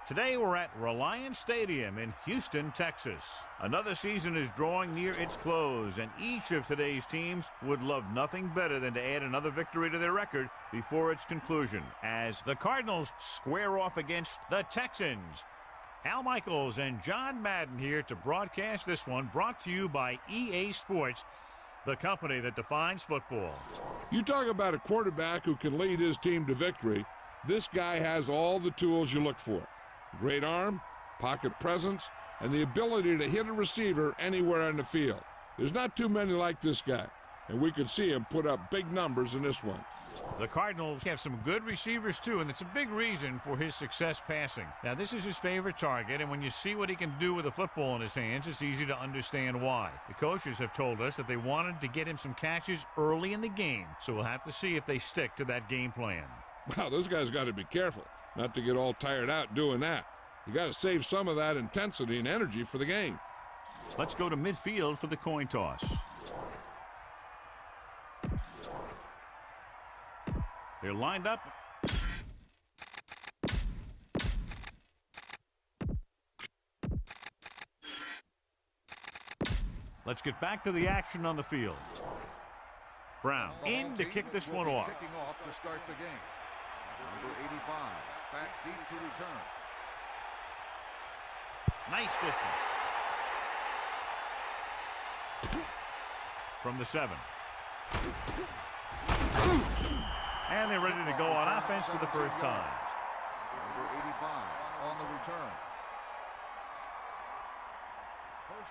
Today we're at Reliance Stadium in Houston, Texas. Another season is drawing near its close, and each of today's teams would love nothing better than to add another victory to their record before its conclusion, as the Cardinals square off against the Texans. Al Michaels and John Madden here to broadcast this one, brought to you by EA Sports, the company that defines football. You talk about a quarterback who can lead his team to victory. This guy has all the tools you look for. Great arm, pocket presence, and the ability to hit a receiver anywhere on the field. There's not too many like this guy, and we could see him put up big numbers in this one. The Cardinals have some good receivers, too, and it's a big reason for his success passing. Now, this is his favorite target, and when you see what he can do with a football in his hands, it's easy to understand why. The coaches have told us that they wanted to get him some catches early in the game, so we'll have to see if they stick to that game plan. Wow, those guys got to be careful not to get all tired out doing that. You got to save some of that intensity and energy for the game. Let's go to midfield for the coin toss. They're lined up. Let's get back to the action on the field. Brown in to kick this one off. Kicking off to start the game. Number 85, back deep to return. Nice distance. From the 7. And they're ready to go on offense for the first time. Number 85 on the return.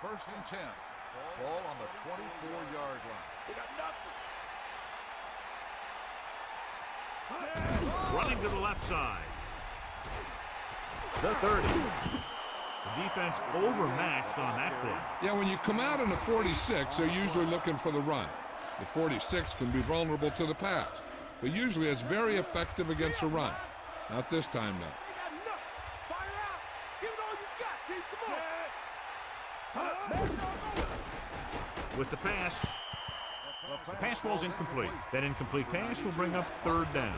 First and 10. Ball on the 24-yard line. Running to the left side. The 30. The defense overmatched on that play. Yeah, when you come out in the 46, they're usually looking for the run. The 46 can be vulnerable to the pass, but usually it's very effective against a run. Not this time, though. With the pass falls incomplete. That incomplete pass will bring up third down.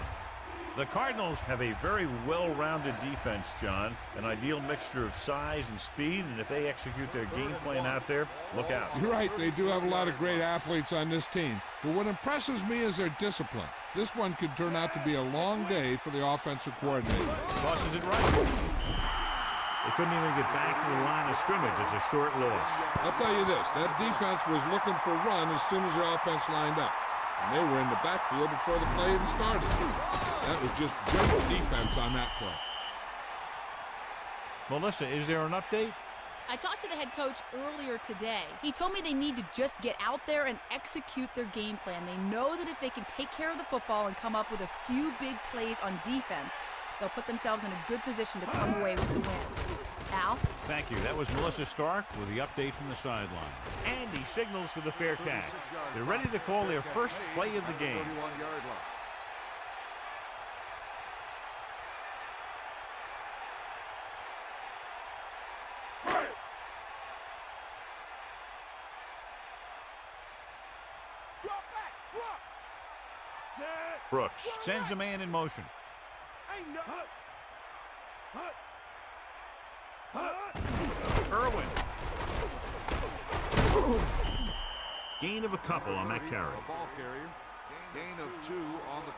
The Cardinals have a very well-rounded defense, John. An ideal mixture of size and speed, and if they execute their game plan out there, look out. You're right, they do have a lot of great athletes on this team. But what impresses me is their discipline. This one could turn out to be a long day for the offensive coordinator. Tosses it right. They couldn't even get back to the line of scrimmage. It's a short loss. I'll tell you this, that defense was looking for run as soon as the offense lined up. And they were in the backfield before the play even started. That was just great defense on that play. Melissa, is there an update? I talked to the head coach earlier today. He told me they need to just get out there and execute their game plan. They know that if they can take care of the football and come up with a few big plays on defense, they'll put themselves in a good position to come away with the win. Al? Thank you. That was Melissa Stark with the update from the sideline. And he signals for the fair catch. They're ready to call their first play of the game. Brooks sends a man in motion. Irwin. Gain of a couple on that carry. Ball carrier. Gain of 2 on the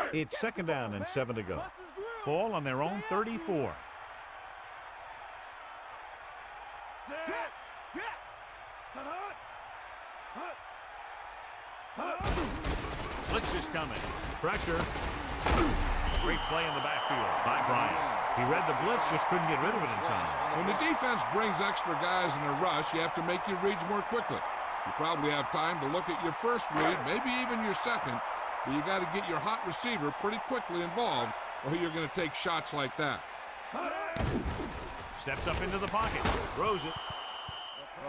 play. It's second down and 7 to go. Ball on their own 34. Blitz is coming. Pressure. Great play in the backfield by Bryant. He read the blitz, just couldn't get rid of it in time. When the defense brings extra guys in a rush, you have to make your reads more quickly. You probably have time to look at your first read, maybe even your second, but you got to get your hot receiver pretty quickly involved, or you're going to take shots like that. Steps up into the pocket, throws it.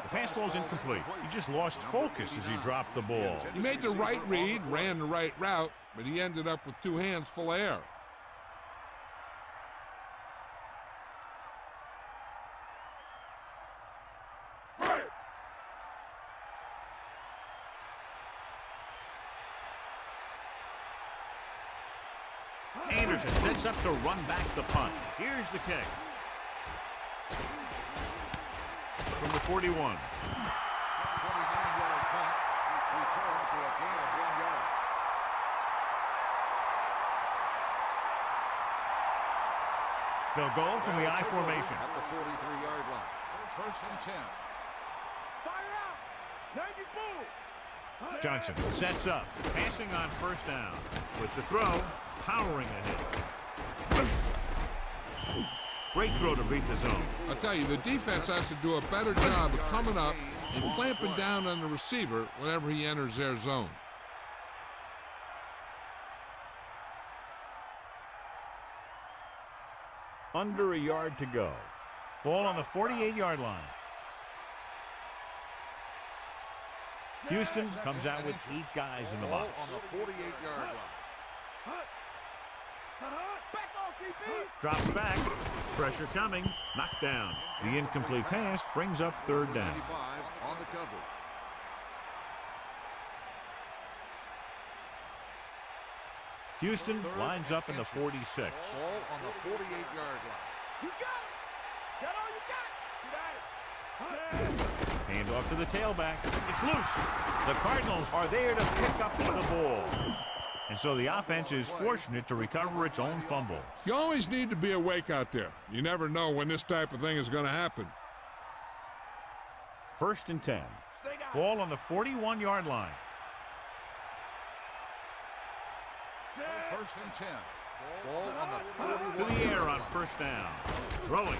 The pass ball's incomplete. He just lost focus as he dropped the ball. He made the right read, ran the right route, but he ended up with 2 hands full of air. Anderson sets up to run back the punt. Here's the kick. From the 41. 29-yard punt. Return for a gain of 1 yard. They'll go from the I formation. At the 43-yard line. First and 10. Fire out! Navy Bull! Johnson sets up, passing on first down. With the throw, powering ahead. Great throw to beat the zone. I'll tell you, the defense has to do a better job of coming up and clamping down on the receiver whenever he enters their zone. Under a yard to go. Ball on the 48-yard line. Houston comes out with 8 guys in the box. On the 48-yard line. Back off, DB! Drops back. Pressure coming. Knocked down. The incomplete pass brings up third down. 95 on the coverage. Houston lines up in the 46. Ball on the 48-yard line. You got it! Got all you got! Get out! Hand off to the tailback. It's loose. The Cardinals are there to pick up the ball. And so the offense is fortunate to recover its own fumble. You always need to be awake out there. You never know when this type of thing is going to happen. First and 10. Ball on the 41-yard line. First and 10. Ball on the 41. To the air on first down. Throwing.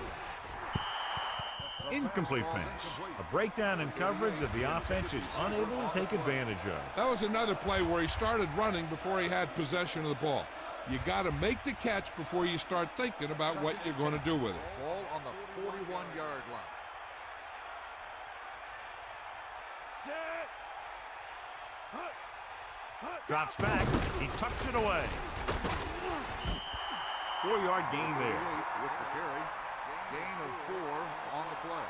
Incomplete pass. A breakdown in coverage that the offense is unable to take advantage of. That was another play where he started running before he had possession of the ball. You got to make the catch before you start thinking about what you're going to do with it. Ball on the 41-yard line. Drops back. He tucks it away. 4-yard gain there. With the carry. Gain of 4 on the play.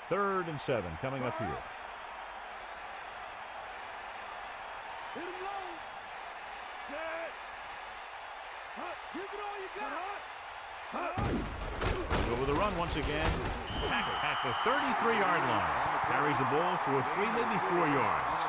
Third and 7 coming up here. Hit him low! Set! Give it all you got! Go with the run once again. Tackle at the 33-yard line. Carries the ball for 3, maybe 4 yards.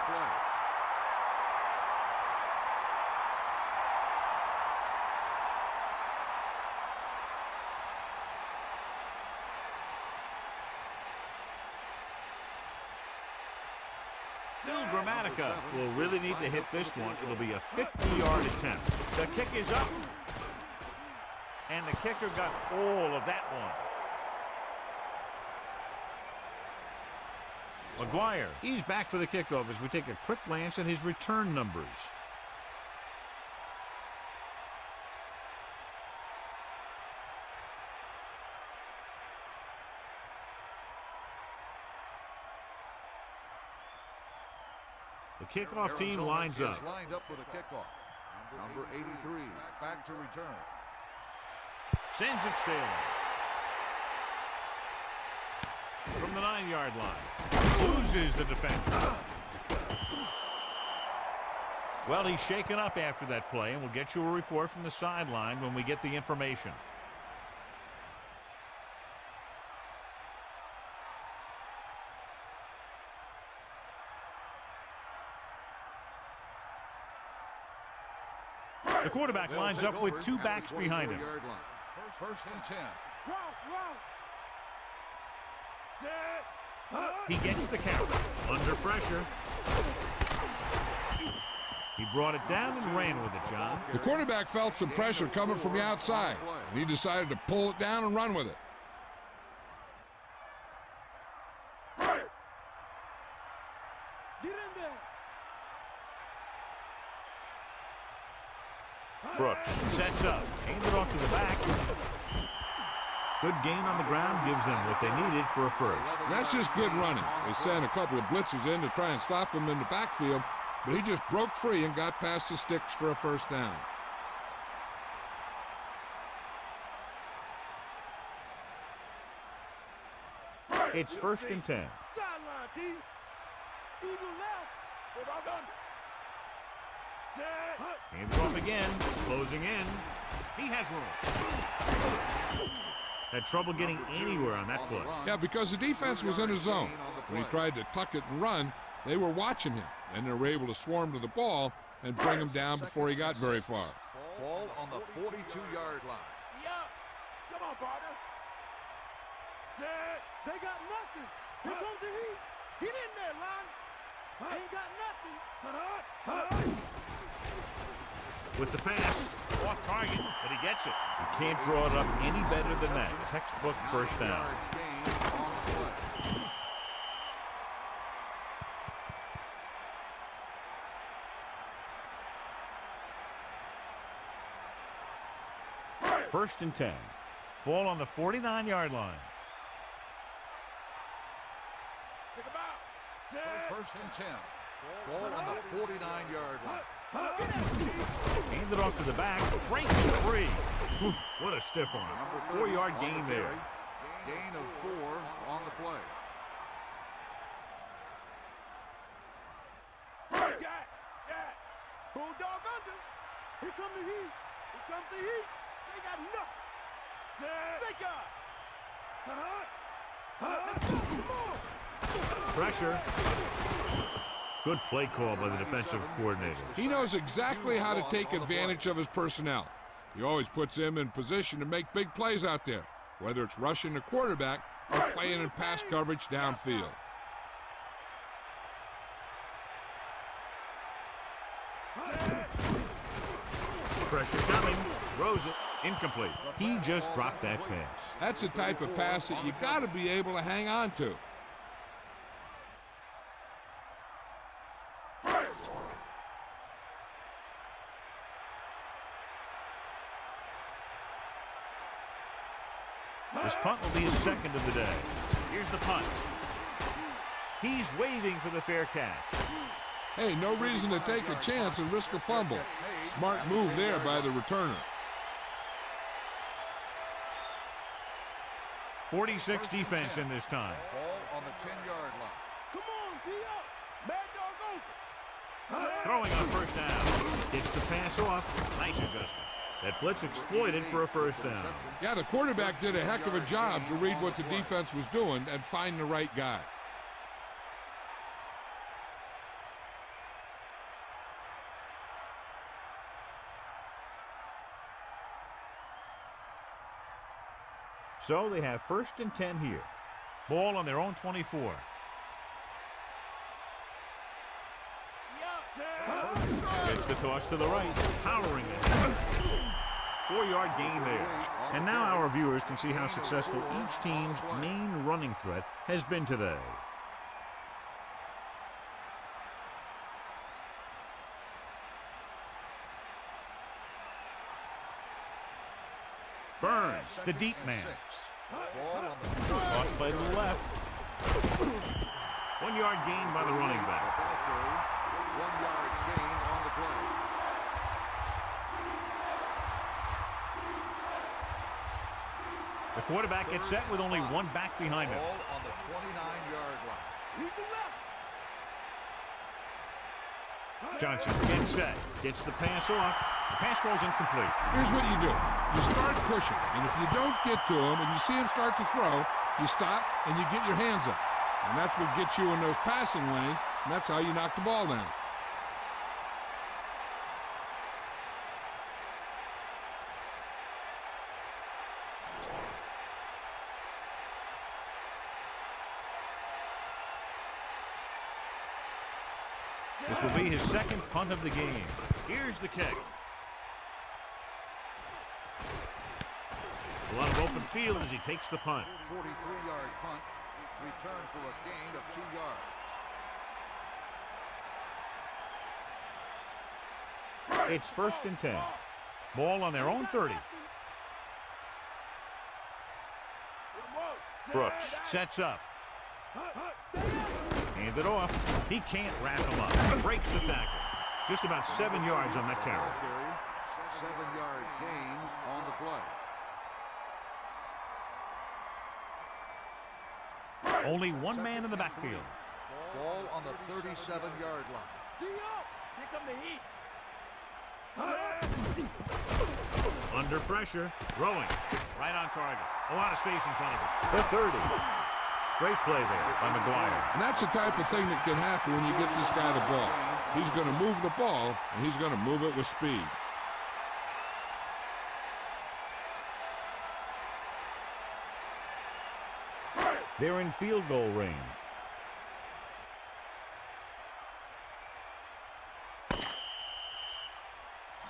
Grammatica will really need to hit this one. It'll be a 50-yard attempt. The kick is up. And the kicker got all of that one. McGuire, he's back for the kickoff as we take a quick glance at his return numbers. The kickoff team lines up. Lined up for the kickoff. Number 83, back to return. Sends it sailing. From the 9-yard line. Loses the defender. Well, he's shaken up after that play, and we'll get you a report from the sideline when we get the information. The quarterback lines up with 2 backs behind him. First and 10. He gets the count. Under pressure. He brought it down and ran with it, John. The quarterback felt some pressure coming from the outside, and he decided to pull it down and run with it. Get in there! Brooks sets up. Hands it off to the back. Good gain on the ground gives them what they needed for a first. And that's just good running. They sent a couple of blitzes in to try and stop him in the backfield, but he just broke free and got past the sticks for a first down. It's first and 10. Sideline, D. Eagle left. Without done. Hands it off again. Closing in. He has room. Had trouble getting anywhere on that play. Yeah, because the defense was in his zone. When he tried to tuck it and run, they were watching him, and they were able to swarm to the ball and bring him down before he got very far. Ball on the 42-yard line. Yeah. Come on, partner. Set. They got nothing. Here comes the heat. Get in there, Lon. Ain't got nothing. With the pass, off target, but he gets it. You can't draw it up any better than that. Textbook first down. First and 10. Ball on the 49-yard line. First and 10. Ball on the 49-yard line. Hand it off to the back. Breaks free. What a stiff arm. 4-yard gain there. Gain of 4 on the play. Bulldog under. Here come the heat. Here comes the heat. They got nothing. Snake eyes. Let's go. Come on. Pressure. Good play call by the defensive coordinator. He knows exactly how to take advantage of his personnel. He always puts them in position to make big plays out there, whether it's rushing the quarterback or playing in pass coverage downfield. Pressure coming. Throws it. Incomplete. He just dropped that pass. That's the type of pass that you got to be able to hang on to. This punt will be his second of the day. Here's the punt. He's waving for the fair catch. Hey, no reason to take a chance and risk a fumble. Smart move there by the returner. 46 defense in this time. Ball on the 10-yard line. Come on, D-up. Mad dog over. Throwing on first down. Gets the pass off. Nice adjustment. That blitz exploited for a first down. Yeah, the quarterback did a heck of a job to read what the defense was doing and find the right guy. So they have first and 10 here. Ball on their own 24. Gets the toss to the right. Powering it. 4-yard gain there. And now our viewers can see how successful each team's main running threat has been today. Burns, the deep man. Toss play to the left. 1-yard gain by the running back. 1-yard gain on the play. The quarterback gets set with only one back behind him. Ball on the 29-yard line. Johnson gets set, gets the pass off. The pass rolls incomplete. Here's what you do. You start pushing, and if you don't get to him and you see him start to throw, you stop and you get your hands up. And that's what gets you in those passing lanes, and that's how you knock the ball down. This will be his second punt of the game. Here's the kick. A lot of open field as he takes the punt. 43-yard punt. Return for a gain of 2 yards. It's first and 10. Ball on their own 30. Brooks sets up. Hand it off. He can't wrap him up. Breaks the tackle. Just about 7 yards on that carry. 7-yard gain on the play. Only one man in the backfield. Ball on the 37-yard line. D-up. Here come the heat. Under pressure, throwing, right on target. A lot of space in front of him. The 30. Great play there by McGuire. And that's the type of thing that can happen when you get this guy the ball. He's going to move the ball, and he's going to move it with speed. They're in field goal range.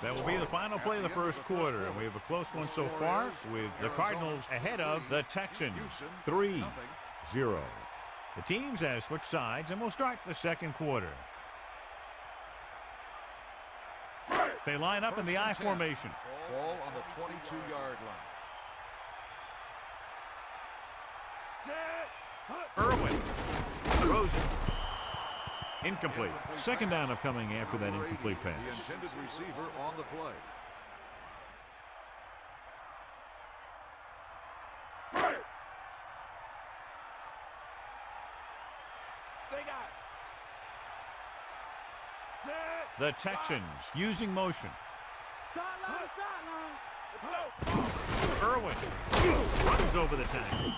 That will be the final play of the first quarter, and we have a close one so far with the Cardinals ahead of the Texans, 3-0. The teams have switched sides, and we'll start the second quarter. They line up in the I formation. Ball on the 22-yard line. Irwin throws it. Incomplete. Second down upcoming after that incomplete pass. The intended receiver on the play. Stay, guys. Set. The Texans using motion. Sideline to sideline. Let's go. Irwin runs over the tackle.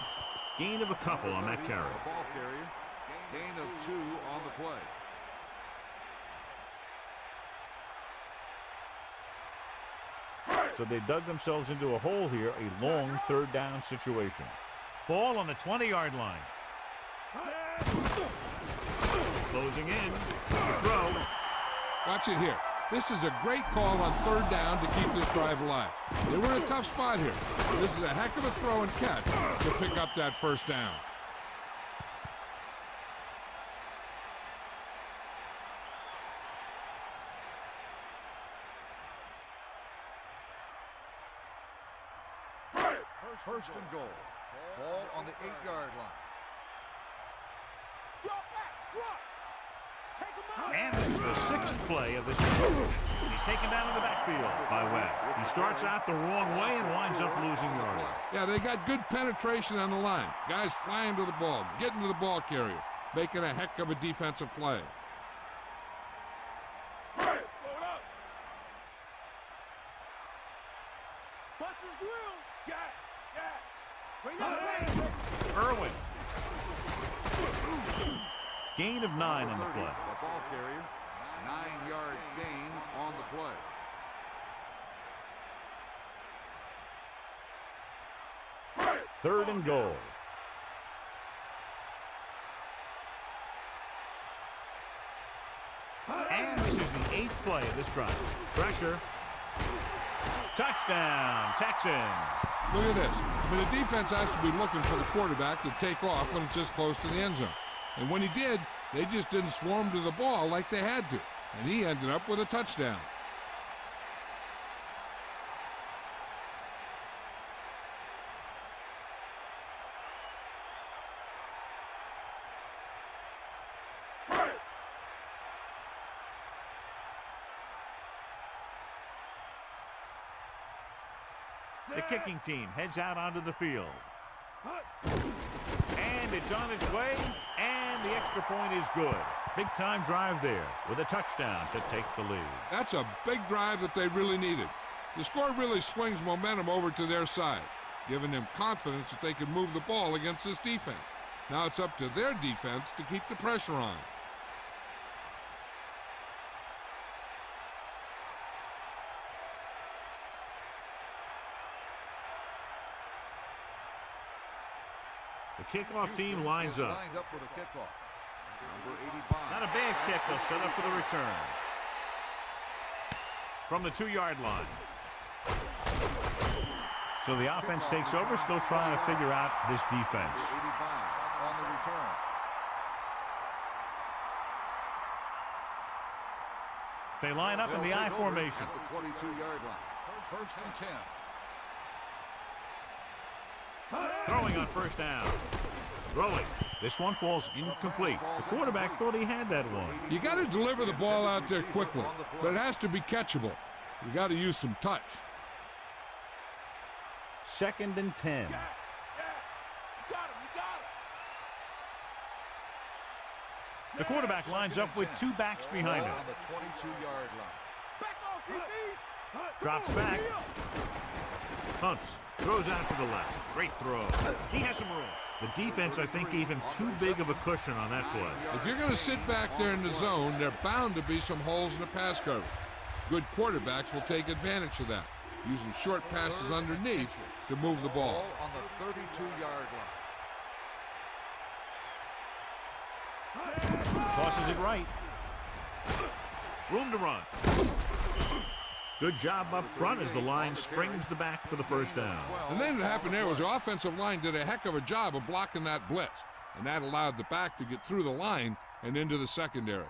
Gain of a couple on that carry. The ball carrier. Gain of 2 on the play. So they dug themselves into a hole here, a long third down situation. Ball on the 20-yard line. Closing in. The throw. Watch it here. This is a great call on third down to keep this drive alive. They were in a tough spot here. This is a heck of a throw and catch to pick up that first down. First and goal. Ball on the 8-yard line. Drop back. Drop. Take him out. And this is the 6th play of this quarter. He's taken down in the backfield by Webb. He starts out the wrong way and winds up losing yardage. Yeah, they got good penetration on the line. Guys flying to the ball, getting to the ball carrier, making a heck of a defensive play. Load up. Bust his grill. Gas. Bring that way. Irwin. Gain of 9 on the play. The ball carrier. 9-yard gain on the play. Third and goal. And this is the 8th play of this drive. Pressure. Touchdown, Texans. Look at this. I mean, the defense has to be looking for the quarterback to take off when it's just close to the end zone. And when he did, they just didn't swarm to the ball like they had to. And he ended up with a touchdown. The kicking team heads out onto the field. And it's on its way, and the extra point is good. Big-time drive there with a touchdown to take the lead. That's a big drive that they really needed. The score really swings momentum over to their side, giving them confidence that they can move the ball against this defense. Now it's up to their defense to keep the pressure on. The kickoff team lines up. Lined up for the kickoff. Number 85. Not a bad kick. They'll set up for the return. From the 2-yard line. So the offense takes over, still trying to figure out this defense. 85 on the return. They line up in the I formation. At the 22-yard line. First and 10. Throwing on first down. Throwing. This one falls incomplete. The quarterback thought he had that one. You got to deliver the ball out there quickly, but it has to be catchable. You got to use some touch. Second and 10. You got him. The quarterback lines up with 2 backs behind him. On the 22-yard line. Back off, DB. Drops back. Hunts. Throws out to the left. Great throw. He has some room. The defense, I think, gave him too big of a cushion on that play. If you're going to sit back there in the zone, there are bound to be some holes in the pass coverage. Good quarterbacks will take advantage of that, using short passes underneath to move the ball. On the 32-yard line. Tosses it right. Room to run. Good job up front as the line springs the back for the first down. And then what happened there was the offensive line did a heck of a job of blocking that blitz, and that allowed the back to get through the line and into the secondary.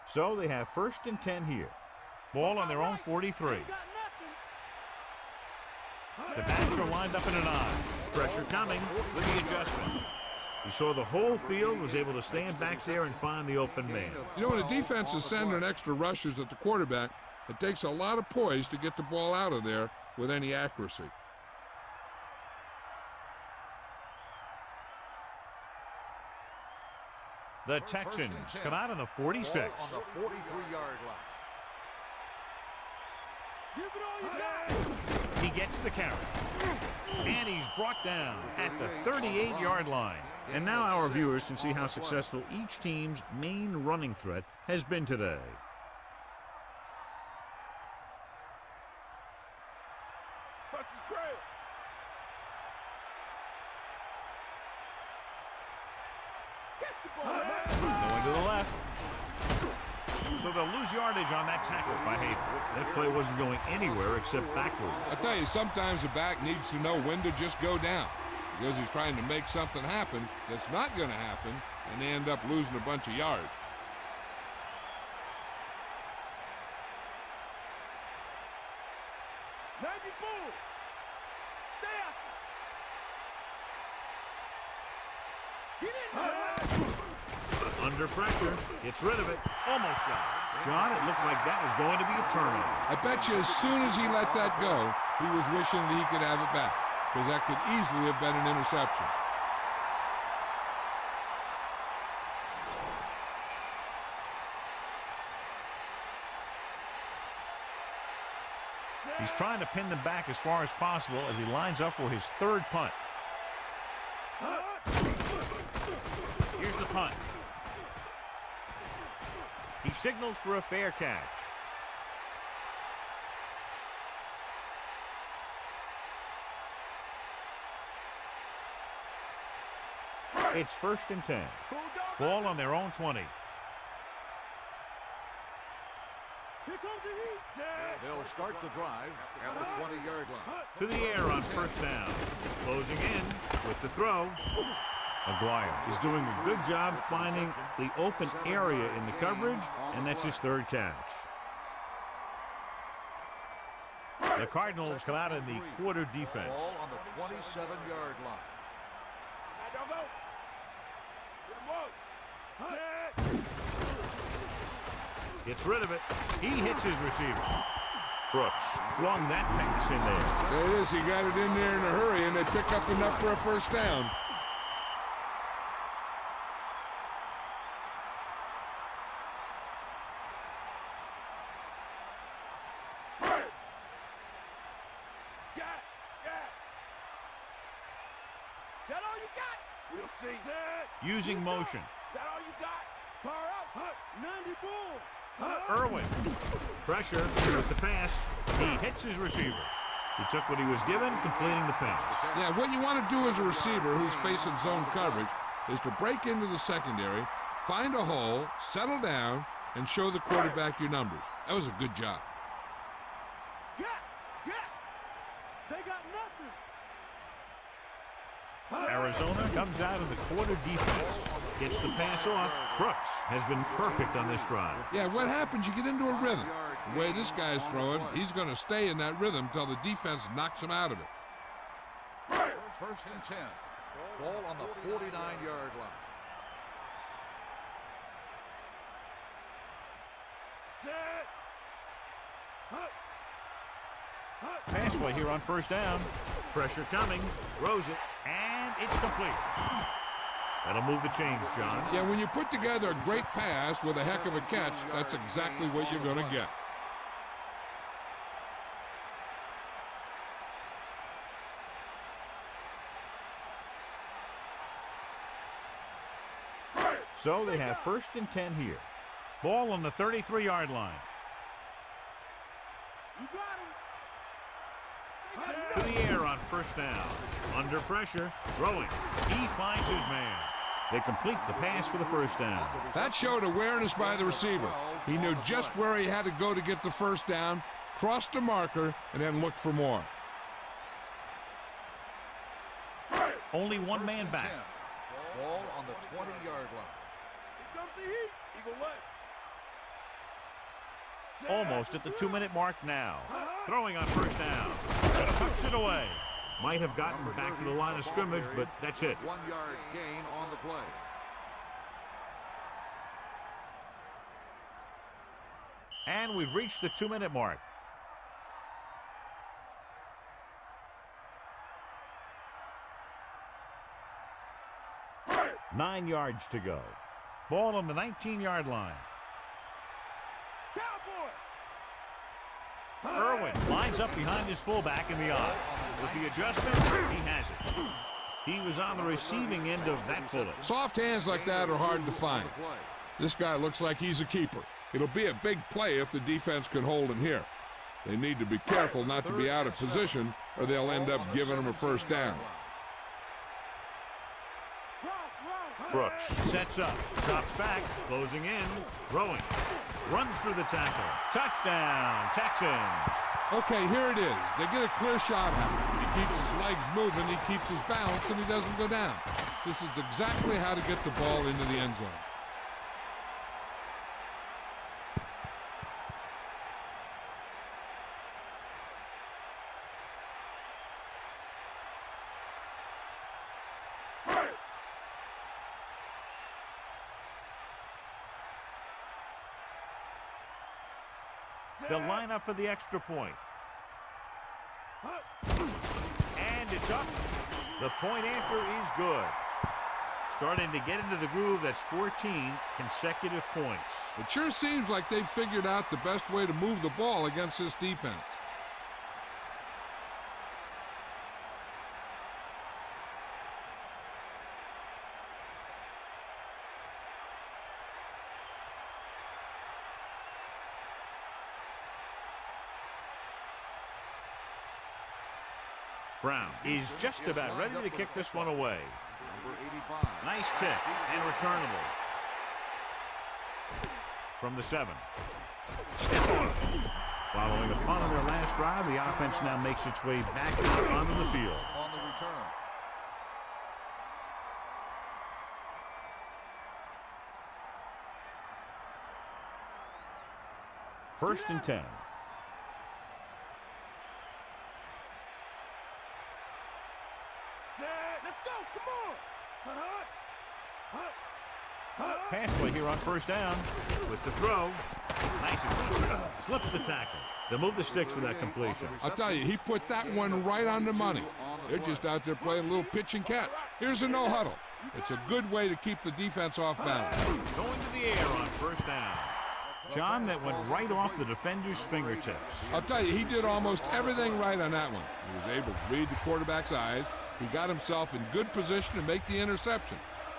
So they have 1st and 10 here. Ball on their own 43. The backs are lined up in an I. Pressure coming with the adjustment. He saw the whole field, was able to stand back there and find the open man. You know, when a defense is sending extra rushers at the quarterback, it takes a lot of poise to get the ball out of there with any accuracy. The Texans come out on the 46. On the 43-yard line. Give it all you got. He gets the carry. And he's brought down at the 38-yard line. And now our viewers can see how successful each team's main running threat has been today. Buster's great. Catch the ball, man. Going to the left. So they'll lose yardage on that tackle by Hayden. That play wasn't going anywhere except backward. I tell you, sometimes the back needs to know when to just go down, because he's trying to make something happen that's not going to happen, and they end up losing a bunch of yards. Stay out. Get in there. Under pressure, gets rid of it, almost got it. John, it looked like that was going to be a turnover. I bet you as soon as he let that go, he was wishing that he could have it back, because that could easily have been an interception. He's trying to pin them back as far as possible as he lines up for his 3rd punt. Here's the punt. He signals for a fair catch. It's 1st and 10. Ball on their own 20. Here comes the heat. They'll start the drive at the 20-yard line. To the air on 1st down. Closing in with the throw. Aguirre is doing a good job finding the open area in the coverage, and that's his 3rd catch. The Cardinals come out in the quarter defense. Ball on the 27-yard line. Gets rid of it. He hits his receiver. Brooks flung that pass in there. There it is. He got it in there in a hurry, and they pick up enough for a 1st down. That all you got? We'll see. Using motion. Is that all you got? Far out. 90 bull. Irwin. Pressure with the pass. He hits his receiver. He took what he was given, completing the pass. Yeah, what you want to do as a receiver who's facing zone coverage is to break into the secondary, find a hole, settle down, and show the quarterback your numbers. That was a good job. They got nothing. Arizona comes out of the quarter defense. Gets the pass off. Brooks has been perfect on this drive. Yeah, what happens? You get into a rhythm. The way this guy's throwing, he's going to stay in that rhythm until the defense knocks him out of it. 1st and 10. Ball on the 49-yard line. Pass play here on 1st down. Pressure coming. Throws it. And it's complete. That'll move the chains, John. Yeah, when you put together a great pass with a heck of a catch, that's exactly what you're going to get. So they have 1st and 10 here. Ball on the 33-yard line. You got him. To the air on 1st down. Under pressure, throwing. He finds his man. They complete the pass for the 1st down. That showed awareness by the receiver. He knew just where he had to go to get the 1st down, crossed the marker, and then looked for more. Only one man back. Ball on the 20-yard line. Here comes the heat. Eagle left. Almost at the 2-minute mark now. Throwing on 1st down. Tucks it away. Might have gotten back to the line of scrimmage, but that's it. 1-yard gain on the play. And we've reached the 2-minute mark. Nine yards to go. Ball on the 19-yard line. Cowboy. Irwin lines up behind his fullback in the eye. With the adjustment, he has it. He was on the receiving end of that bullet. Soft hands like that are hard to find. This guy looks like he's a keeper. It'll be a big play if the defense can hold him here. They need to be careful not to be out of position, or they'll end up giving him a 1st down. Brooks sets up, drops back, closing in, throwing, runs through the tackle. Touchdown, Texans. Okay, here it is. They get a clear shot at him. He keeps his legs moving, he keeps his balance, and he doesn't go down. This is exactly how to get the ball into the end zone. They'll line up for the extra point. And it's up. The point after is good. Starting to get into the groove. That's 14 consecutive points. It sure seems like they've figured out the best way to move the ball against this defense. Brown is just about ready to kick this one away. Number 85. Nice kick and returnable. From the 7. Following a punt on their last drive, the offense now makes its way back out onto the field. On the return. First and 10. Let's go. Come on. Pass play here on 1st down. With the throw. Nice and slips the tackle. They'll move the sticks with that completion. I'll tell you, he put that one right on the money. They're just out there playing a little pitch and catch. Here's a no huddle. It's a good way to keep the defense off balance. Going to the air on 1st down. John, that went right off the defender's fingertips. I'll tell you, he did almost everything right on that one. He was able to read the quarterback's eyes. He got himself in good position to make the interception.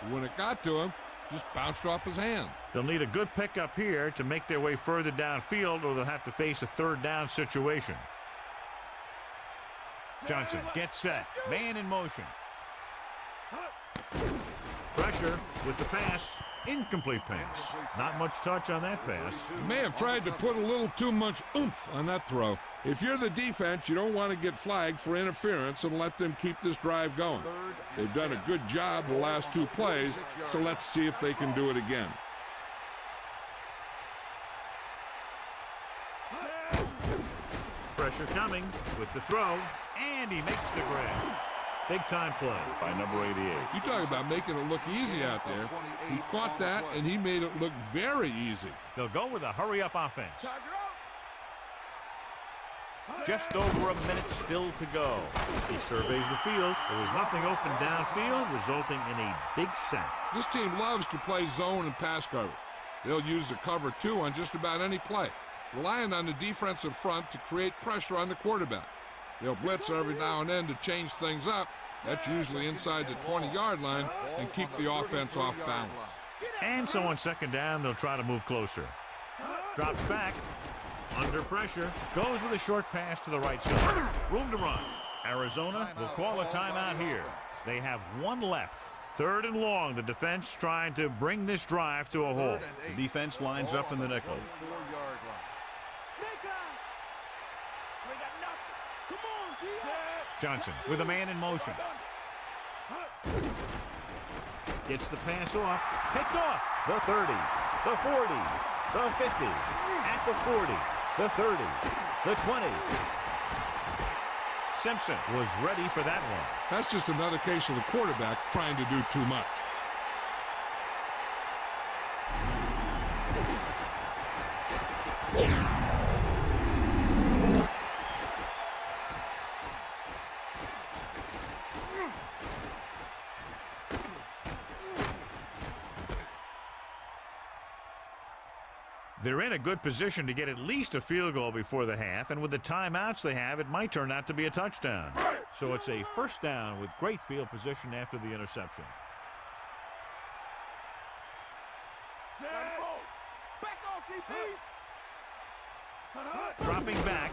When it got to him, just bounced off his hand. They'll need a good pickup here to make their way further downfield, or they'll have to face a 3rd down situation. Johnson gets set. Man in motion. Pressure with the pass. Incomplete pass. Not much touch on that pass. He may have tried to put a little too much oomph on that throw. If you're the defense, you don't want to get flagged for interference and let them keep this drive going. They've done a good job the last 2 plays, so let's see if they can do it again. Pressure coming with the throw, and he makes the grab. Big-time play by number 88. You talk about making it look easy out there. He caught that, and he made it look very easy. They'll go with a hurry-up offense. Just over a minute still to go. He surveys the field. There was nothing open downfield, resulting in a big sack. This team loves to play zone and pass cover. They'll use the cover 2 on just about any play, relying on the defensive front to create pressure on the quarterback. They'll blitz every now and then to change things up. That's usually inside the 20-yard line and keep the offense off balance. And so on second down, they'll try to move closer. Drops back. Under pressure. Goes with a short pass to the right side. Room to run. Arizona will call a timeout here. They have one left. 3rd and long. The defense trying to bring this drive to a halt. The defense lines up in the nickel. Johnson with a man in motion. Gets the pass off. Picked off. The 30. The 40. The 50. At the 40. The 30. The 20. Simpson was ready for that one. That's just another case of the quarterback trying to do too much. They're in a good position to get at least a field goal before the half, and with the timeouts they have, it might turn out to be a touchdown. So it's a first down with great field position after the interception. Dropping back,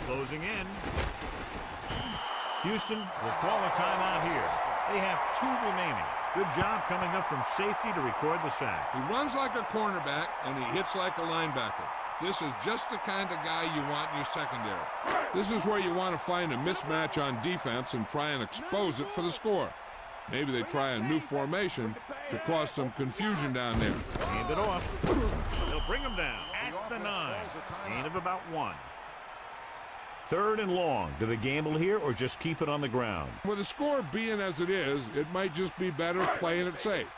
closing in. Houston will call a timeout here. They have 2 remaining. Good job coming up from safety to record the sack. He runs like a cornerback, and he hits like a linebacker. This is just the kind of guy you want in your secondary. This is where you want to find a mismatch on defense and try and expose it for the score. Maybe they try a new formation to cause some confusion down there. Hand it off. They'll bring him down at the 9. Gain of about 1. 3rd and long. Do they gamble here or just keep it on the ground? With the score being as it is, it might just be better playing it safe.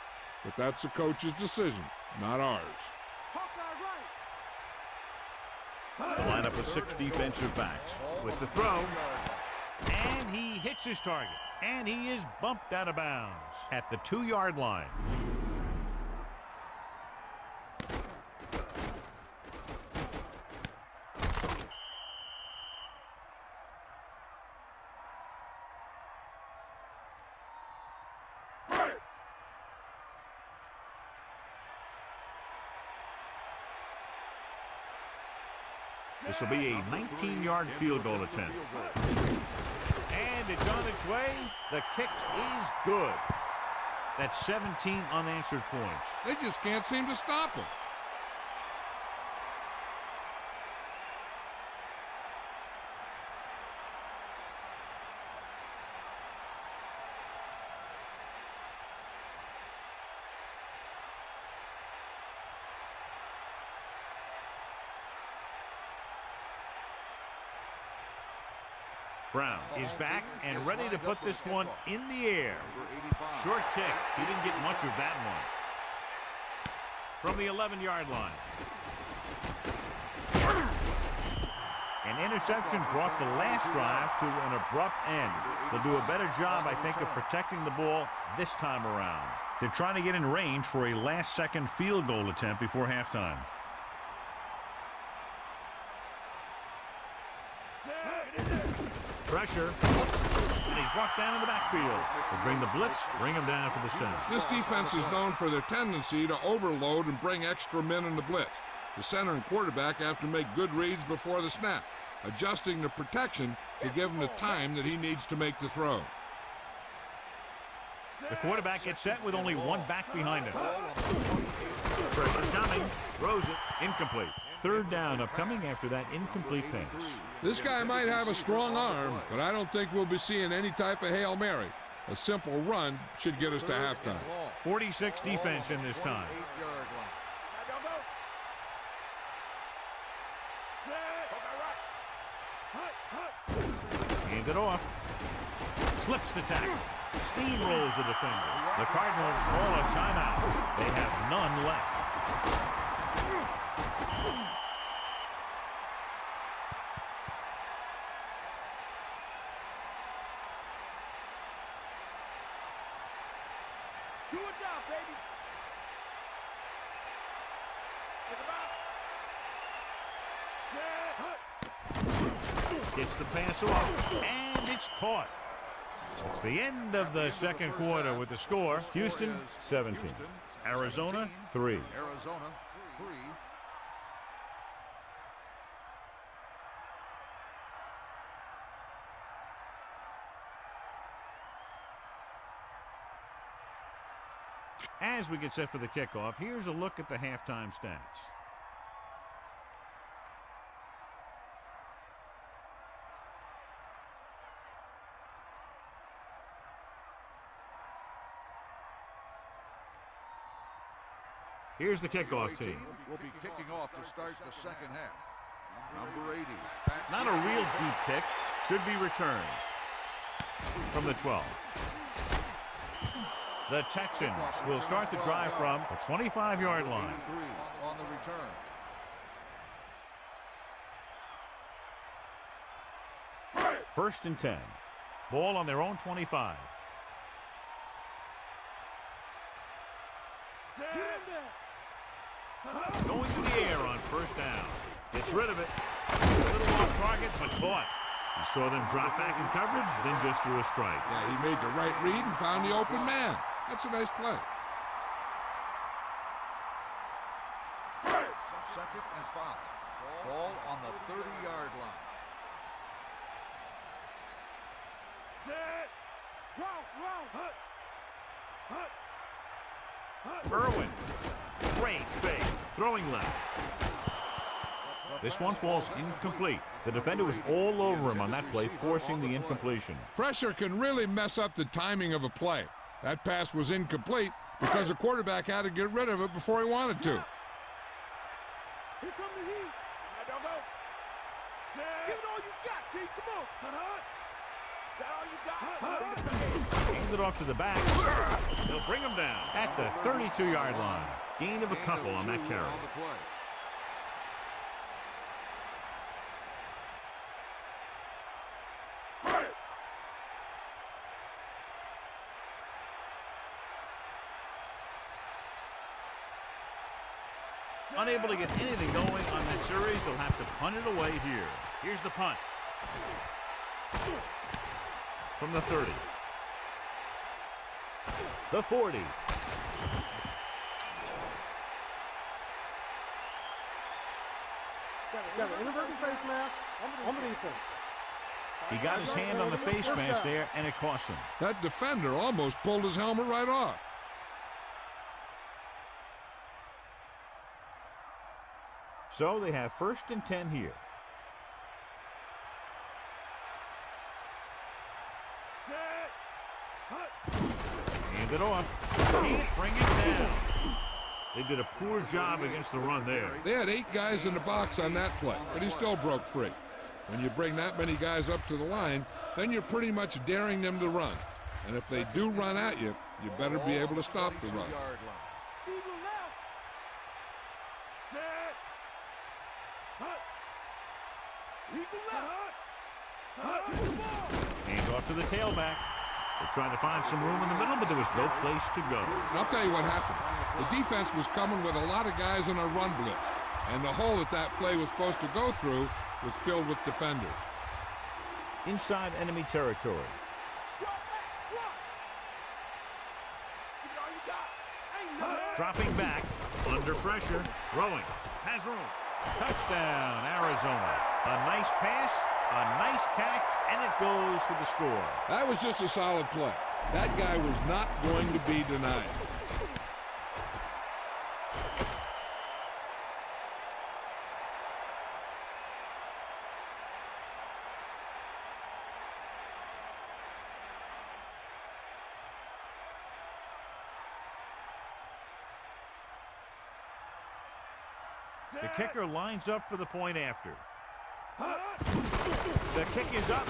But that's the coach's decision, not ours. The lineup of 6 defensive backs. With the throw. And he hits his target. And he is bumped out of bounds at the 2-yard line. This will be a 19-yard field goal attempt. And it's on its way. The kick is good. That's 17 unanswered points. They just can't seem to stop him. Brown is back and ready to put this one in the air. Short kick. He didn't get much of that one. From the 11-yard line. An interception brought the last drive to an abrupt end. They'll do a better job, I think, of protecting the ball this time around. They're trying to get in range for a last-second field goal attempt before halftime. Pressure, and he's brought down in the backfield. They bring the blitz, bring him down for the center. This defense is known for their tendency to overload and bring extra men in the blitz. The center and quarterback have to make good reads before the snap, adjusting the protection to give him the time that he needs to make the throw. The quarterback gets set with only one back behind him. Pressure coming, throws it, incomplete. 3rd down upcoming after that incomplete pass. This guy might have a strong arm, but I don't think we'll be seeing any type of Hail Mary. A simple run should get us to halftime. 46 defense in this time. Hand it off. Slips the tackle. Steamrolls the defender. The Cardinals call a timeout. They have none left. Gets the pass off, and it's caught. It's the end of the second quarter with the score, Houston 17, Arizona 3. Arizona 3. As we get set for the kickoff, here's a look at the halftime stats. Here's the kickoff team. Will be kicking off to start the second half. Number 80. Not a real deep kick. Should be returned from the 12. The Texans will start the drive from the 25-yard line. On the return. First and 10. Ball on their own 25. Going to the air on first down. Gets rid of it. A little off target, but caught. He saw them drop back in coverage, then just threw a strike. Yeah, he made the right read and found the open man. That's a nice play. Second and 5. Ball on the 30-yard line. Set. Route. Hut. Irwin. Great fake. Throwing left. This one falls incomplete. The defender was all over him on that play, forcing the incompletion. Pressure can really mess up the timing of a play. That pass was incomplete because the quarterback had to get rid of it before he wanted to. Here come the heat. Now, go. Set. Give it all you got, D. Come on. Is that all you got? Hand it off to the back. They'll bring him down at the 32-yard line. Gain of a couple on that carry. Unable to get anything going on that series, they'll have to punt it away here. Here's the punt. From the 30. The 40. Got an inadvertent face mask on the defense. He got his hand on the face mask there, and it cost him. That defender almost pulled his helmet right off. So they have first and 10 here. Hand it off. Can't bring it down. They did a poor job against the run there. They had 8 guys in the box on that play, but he still broke free. When you bring that many guys up to the line, then you're pretty much daring them to run. And if they do run at you, you better be able to stop the run. Hand off to the tailback. They're trying to find some room in the middle, but there was no place to go. And I'll tell you what happened. The defense was coming with a lot of guys in a run blitz, and the hole that play was supposed to go through was filled with defenders. Inside enemy territory. Dropping back, under pressure, throwing, has room. Touchdown, Arizona. A nice pass, a nice catch, and it goes for the score. That was just a solid play. That guy was not going to be denied. The kicker lines up for the point after. The kick is up,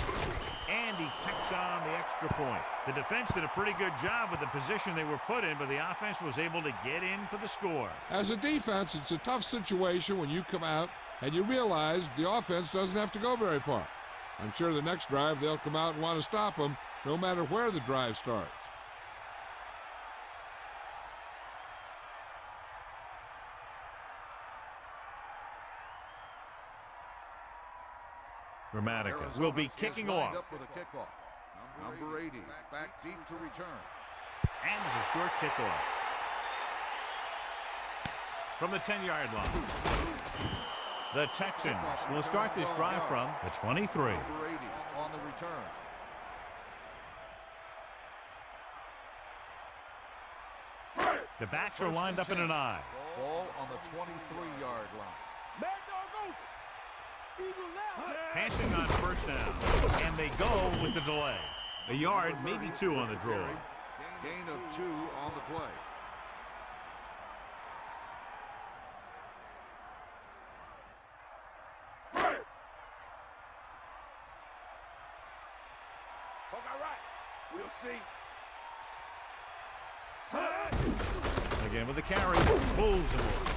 and he kicks on the extra point. The defense did a pretty good job with the position they were put in, but the offense was able to get in for the score. As a defense, it's a tough situation when you come out and you realize the offense doesn't have to go very far. I'm sure the next drive they'll come out and want to stop them, no matter where the drive starts. Gramatica will be kicking off. Up for the kickoff. Number 80, back deep to return. And it's a short kickoff. From the 10-yard line. The Texans will start this drive from the 23. Number 80 on the return. The backs are lined up in an I. Ball on the 23-yard line. Mad dog open. Eagle left. Passing on first down. And they go with the delay. A yard, maybe two on the draw. Gain of 2 on the play. All right. We'll see. Again with the carry. Pulls him over.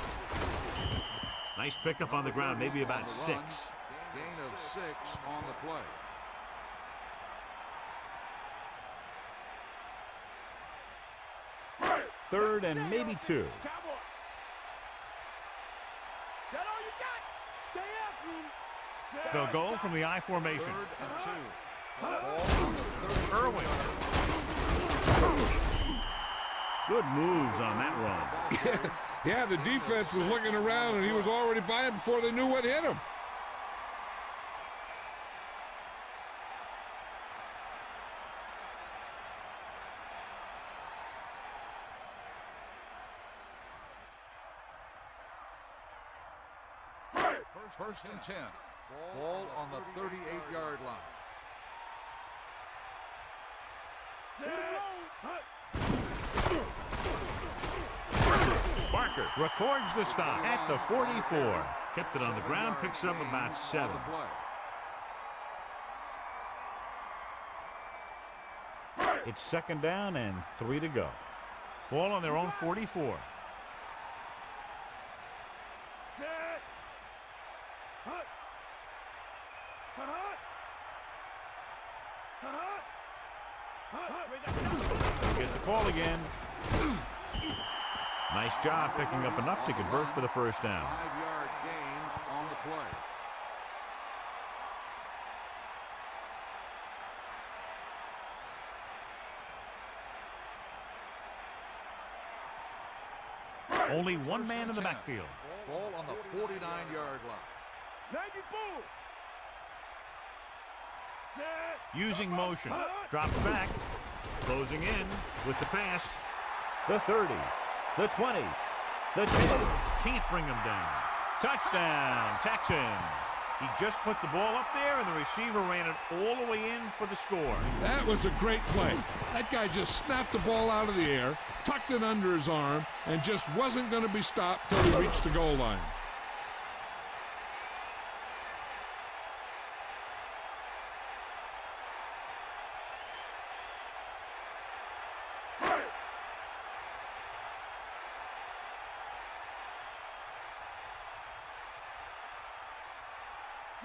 Nice pickup on the ground, maybe about 6. Gain of 6 on the play. Third and maybe 2. Cowboy. That all you got? Stay after him. They'll go from the I formation. 3rd and 2. Ball on the 30. Irwin. Good moves on that run. Yeah, the defense was looking around, and he was already by him before they knew what hit him. First and 10. Ball on the 38-yard line. Barker records the stop at the 44. Kept it on the ground, picks up about 7. It's 2nd down and 3 to go. Ball on their own 44. Get the call again. Nice job picking up enough to convert for the first down. 5-yard gain on the play. Only one man in the backfield. Ball on the 49-yard line. 94. Using motion. Drops back. Closing in with the pass. The 30. The 20. The 10. Can't bring him down. Touchdown, Texans. He just put the ball up there, and the receiver ran it all the way in for the score. That was a great play. That guy just snapped the ball out of the air, tucked it under his arm, and just wasn't going to be stopped till he reached the goal line.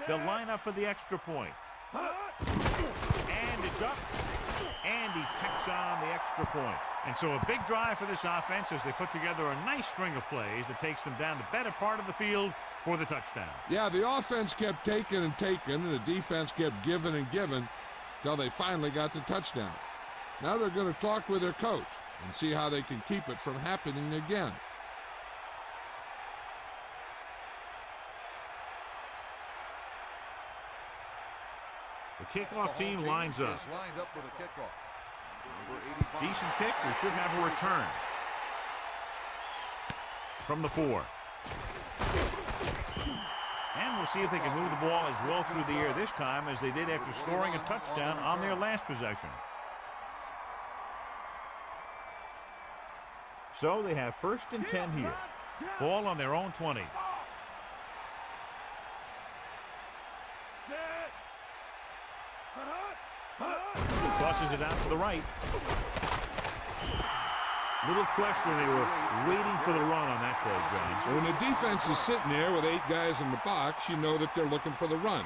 They'll line up for the extra point. And it's up. And he tacks on the extra point. And so a big drive for this offense as they put together a nice string of plays that takes them down the better part of the field for the touchdown. Yeah, the offense kept taking and taking, and the defense kept giving and giving till they finally got the touchdown. Now they're going to talk with their coach and see how they can keep it from happening again. The kickoff team lines up. Lined up for the kickoff. Number 85. Decent kick. We should have a return. From the 4. And we'll see if they can move the ball as well through the air this time as they did after scoring a touchdown on their last possession. So they have 1st and 10 here. Ball on their own 20. Tosses it out to the right. Little question, they were waiting for the run on that play, John. When the defense is sitting there with 8 guys in the box, you know that they're looking for the run.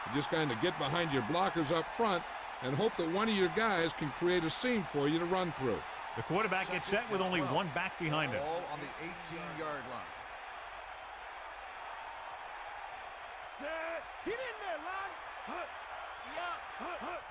You just kind of get behind your blockers up front and hope that one of your guys can create a seam for you to run through. The quarterback gets set with only one back behind him. Ball on the 18-yard line. Set. Get in there, line. Hut. Yeah. Hut. Hut.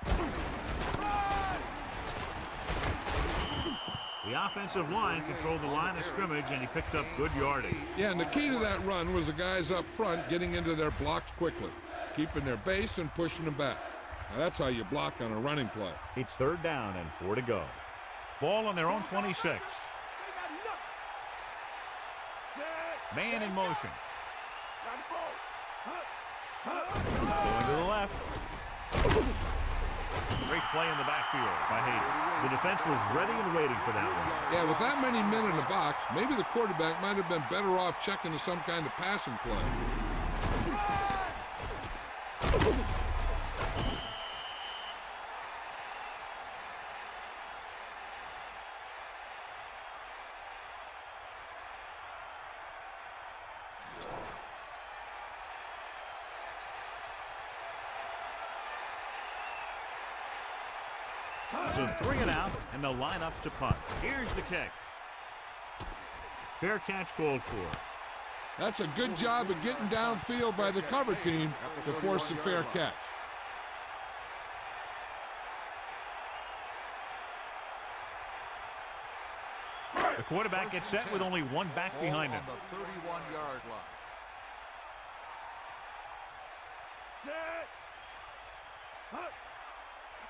The offensive line controlled the line of scrimmage, and he picked up good yardage. Yeah, and the key to that run was the guys up front getting into their blocks quickly, keeping their base and pushing them back. Now, that's how you block on a running play. It's 3rd down and 4 to go. Ball on their own 26. Man in motion. Going to the left. Great play in the backfield by Hayden. The defense was ready and waiting for that one. Yeah, with that many men in the box, maybe the quarterback might have been better off checking to some kind of passing play. So 3 and out, and they'll line up to punt. Here's the kick. Fair catch called for. That's a good job of getting downfield by the cover team to force a fair catch. The quarterback gets set with only one back behind him. On the 31-yard line. Set. Hut.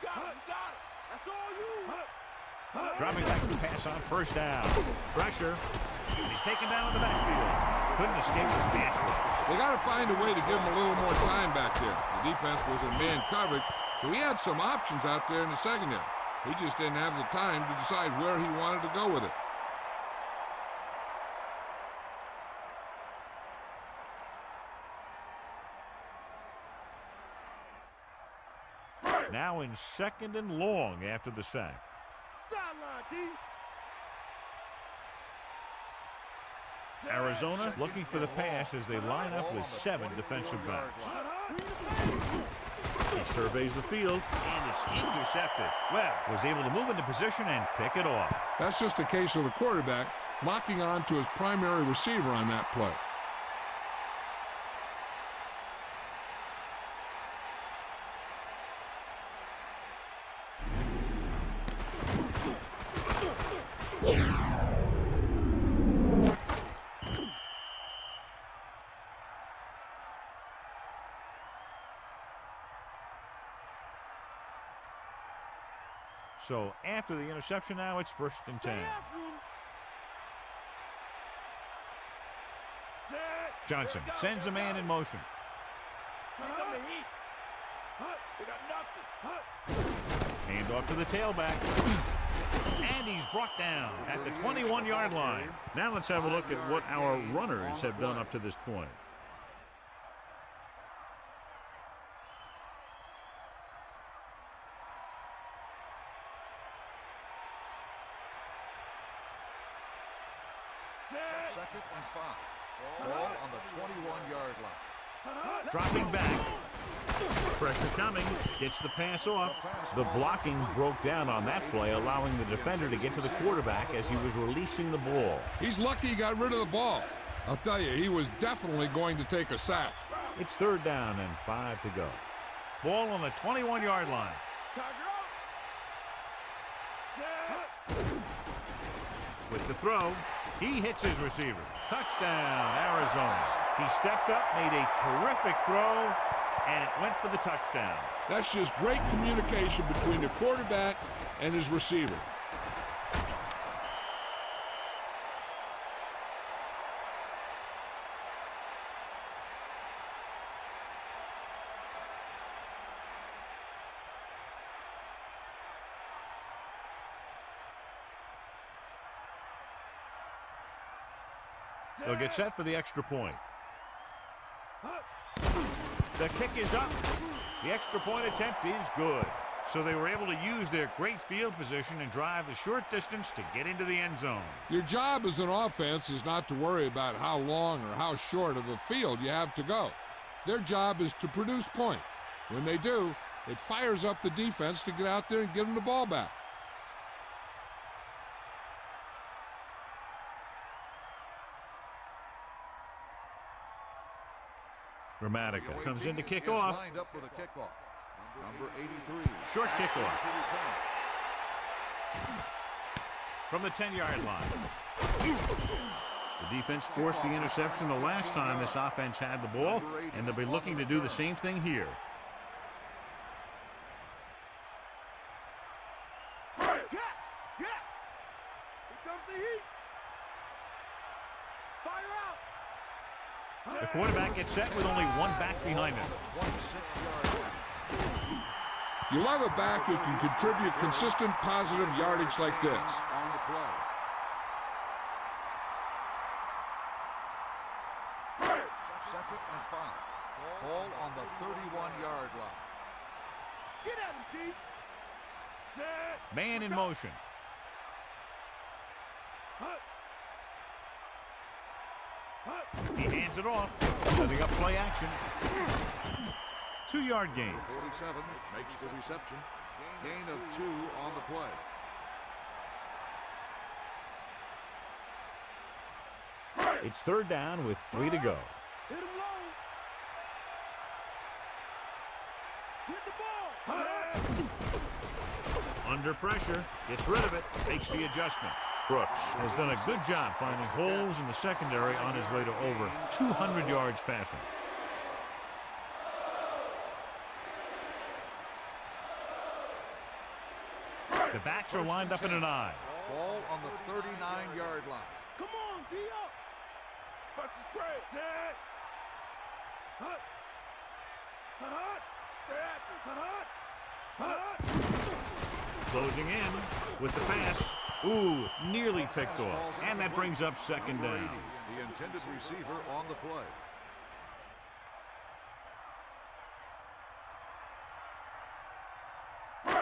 You got it. That's all you. Dropping back to pass on 1st down. Pressure. He's taken down in the backfield. Couldn't escape the pass rush. They got to find a way to give him a little more time back there. The defense was in man coverage, so he had some options out there in the secondary. He just didn't have the time to decide where he wanted to go with it. Now in 2nd and long after the sack. Sideline, D. Arizona looking for the pass as they line up with 7 defensive backs. He surveys the field, and it's intercepted. Webb was able to move into position and pick it off. That's just a case of the quarterback locking on to his primary receiver on that play. So after the interception now, it's 1st and 10. Johnson sends a man in motion. Hand off to the tailback. And he's brought down at the 21-yard line. Now let's have a look at what our runners have done up to this point. Second and 5. Ball on the 21-yard line. Dropping back. Pressure coming. Gets the pass off. The blocking broke down on that play, allowing the defender to get to the quarterback as he was releasing the ball. He's lucky he got rid of the ball. I'll tell you, he was definitely going to take a sack. It's 3rd down and 5 to go. Ball on the 21-yard line. With the throw, he hits his receiver. Touchdown, Arizona. He stepped up, made a terrific throw, and it went for the touchdown. That's just great communication between the quarterback and his receiver. They'll get set for the extra point. The kick is up. The extra point attempt is good. So they were able to use their great field position and drive the short distance to get into the end zone. Your job as an offense is not to worry about how long or how short of a field you have to go. Their job is to produce points. When they do, it fires up the defense to get out there and give them the ball back. Grammatical comes in to kick off. Lined up for the kickoff. Number 83. Short kickoff. From the 10-yard line. The defense forced the interception the last time this offense had the ball, and they'll be looking to do the same thing here. The quarterback gets set with only one back behind him. You love a back who can contribute consistent positive yardage like this. On the play. Second and 5. Ball on the 31-yard line. Get at him, Keith. Set. Man in motion. He hands it off, setting up play action. 2-yard gain. 47 makes the reception. Gain of 2 on the play. It's third down with 3 to go. Hit him low. Hit the ball. Under pressure, gets rid of it, makes the adjustment. Brooks has done a good job finding holes in the secondary on his way to over 200 yards passing. The backs are lined up in an I. Ball on the 39-yard line. Come on, D up. Bust the square. Set. Hut. Hut, hut. Stay active. Hut, hut. Closing in with the pass. Ooh, nearly picked off. And that brings up second down. The intended receiver on the play.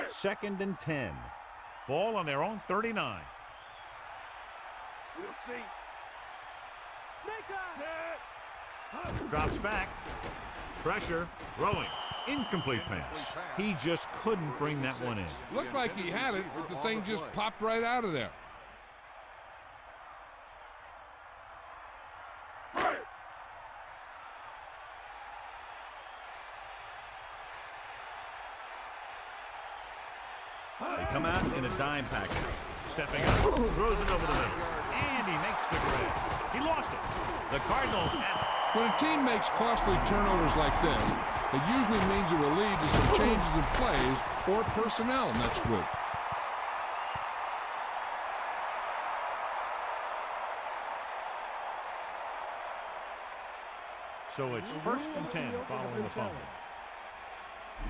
Second and 10. Ball on their own 39. We'll see. Snake eyes. Set. Drops back. Pressure. Throwing. Incomplete pass. He just couldn't bring that one in. Looked like he had it, but the thing just popped right out of there. They come out in a dime package. Stepping up, throws it over the middle. And he makes the grab. He lost it. The Cardinals have it. When a team makes costly turnovers like this, it usually means it will lead to some changes in plays or personnel next week. So it's first and 10 following the fumble.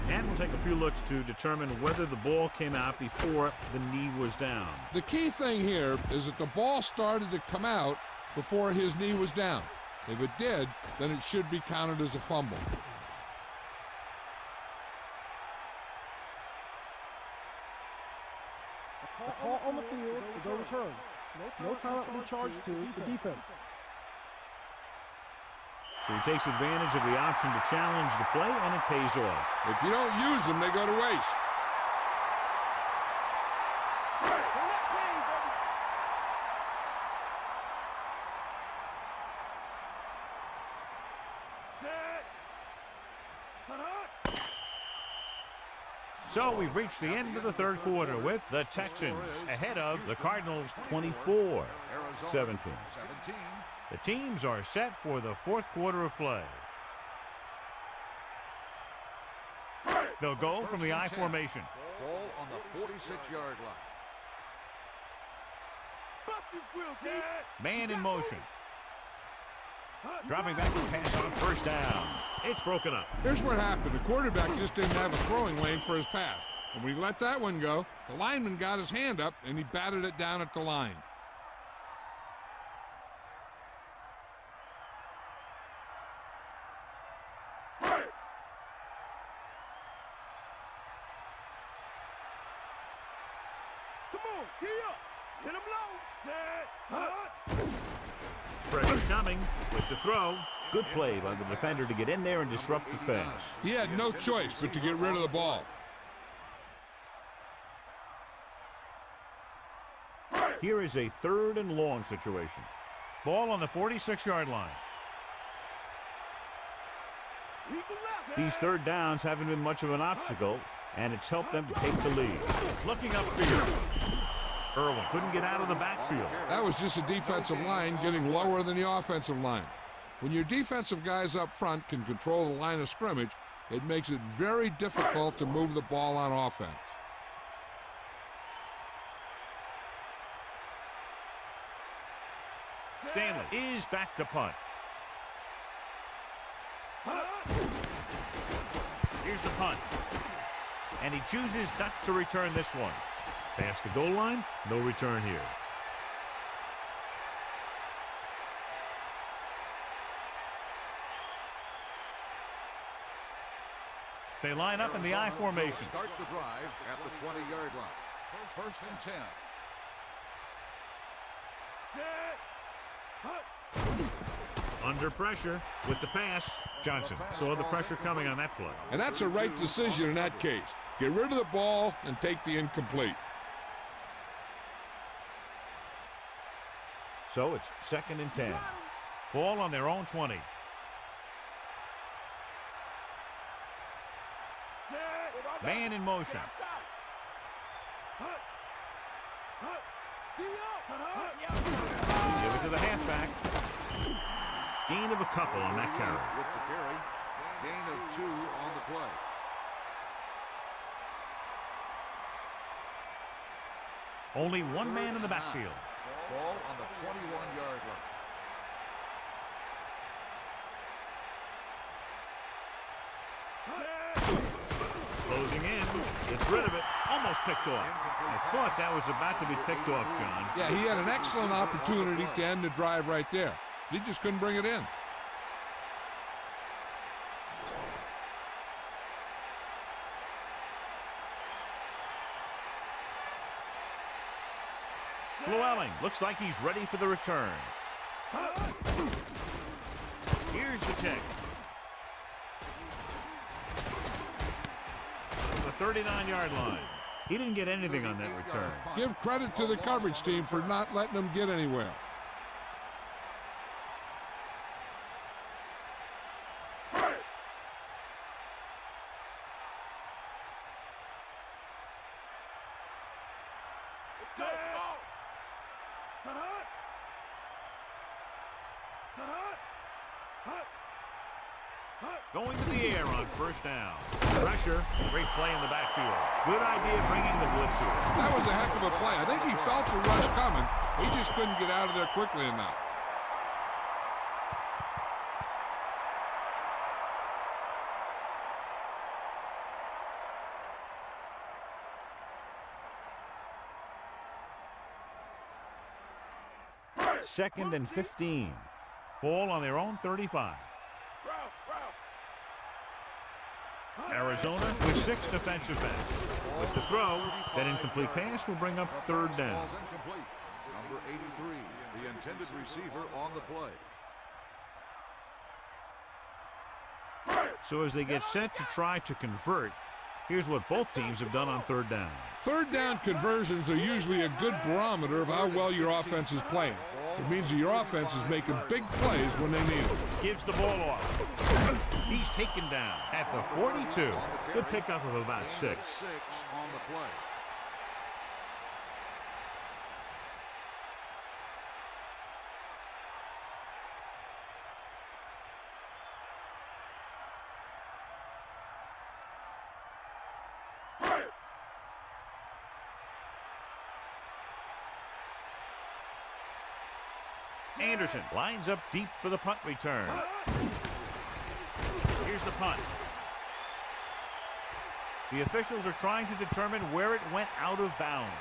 And we'll take a few looks to determine whether the ball came out before the knee was down. The key thing here is that the ball started to come out before his knee was down. If it did, then it should be counted as a fumble. The call on the field is overturned. No timeout will be charged to the defense. So he takes advantage of the option to challenge the play, and it pays off. If you don't use them, they go to waste. So we've reached the end of the third quarter with the Texans ahead of the Cardinals 24-17. The teams are set for the fourth quarter of play. They'll go from the I formation. Ball on the 46-yard line. Man in motion. Dropping back to pass on first down. It's broken up. Here's what happened. The quarterback just didn't have a throwing lane for his pass. And when he let that one go, the lineman got his hand up and he batted it down at the line. Pressure coming with the throw. Good play by the defender to get in there and disrupt the pass. He had no choice but to get rid of the ball. Here is a third and long situation. Ball on the 46-yard line. These third downs haven't been much of an obstacle, and it's helped them to take the lead. Looking upfield. Irwin couldn't get out of the backfield. That was just a defensive line getting lower than the offensive line. When your defensive guys up front can control the line of scrimmage, it makes it very difficult to move the ball on offense. Stanley is back to punt. Here's the punt. And he chooses not to return this one. Past the goal line, no return here. They line up in the I formation. Start the drive at the 20-yard line. First and 10. Under pressure with the pass. Johnson saw the pressure coming on that play. And that's a right decision in that case. Get rid of the ball and take the incomplete. So it's 2nd and 10. Ball on their own 20. Man in motion. Give it to the halfback. Gain of a couple on that carry. With the carry, gain of 2 on the play. Only one man in the backfield. Ball on the 21-yard line. Closing in, gets rid of it, almost picked off. I thought that was about to be picked off, John. Yeah, he had an excellent opportunity to end the drive right there. He just couldn't bring it in. Llewellyn looks like he's ready for the return. Here's the kick. From the 39-yard line. He didn't get anything on that return. Give credit to the coverage team for not letting him get anywhere. Going to the air on first down. Pressure. Great play in the backfield. Good idea bringing the blitz here. That was a heck of a play. I think he felt the rush coming. He just couldn't get out of there quickly enough. Second and 15. Ball on their own 35. Arizona with 6 defensive backs. With the throw, that incomplete pass will bring up third down. Number 83, the intended receiver on the play. So as they get set to try to convert, here's what both teams have done on third down. Third down conversions are usually a good barometer of how well your offense is playing. It means that your offense is making big plays when they need it. Gives the ball off. He's taken down at the 42. Good pickup of about 6. 6 on the play. Anderson lines up deep for the punt return. Here's the punt. The officials are trying to determine where it went out of bounds.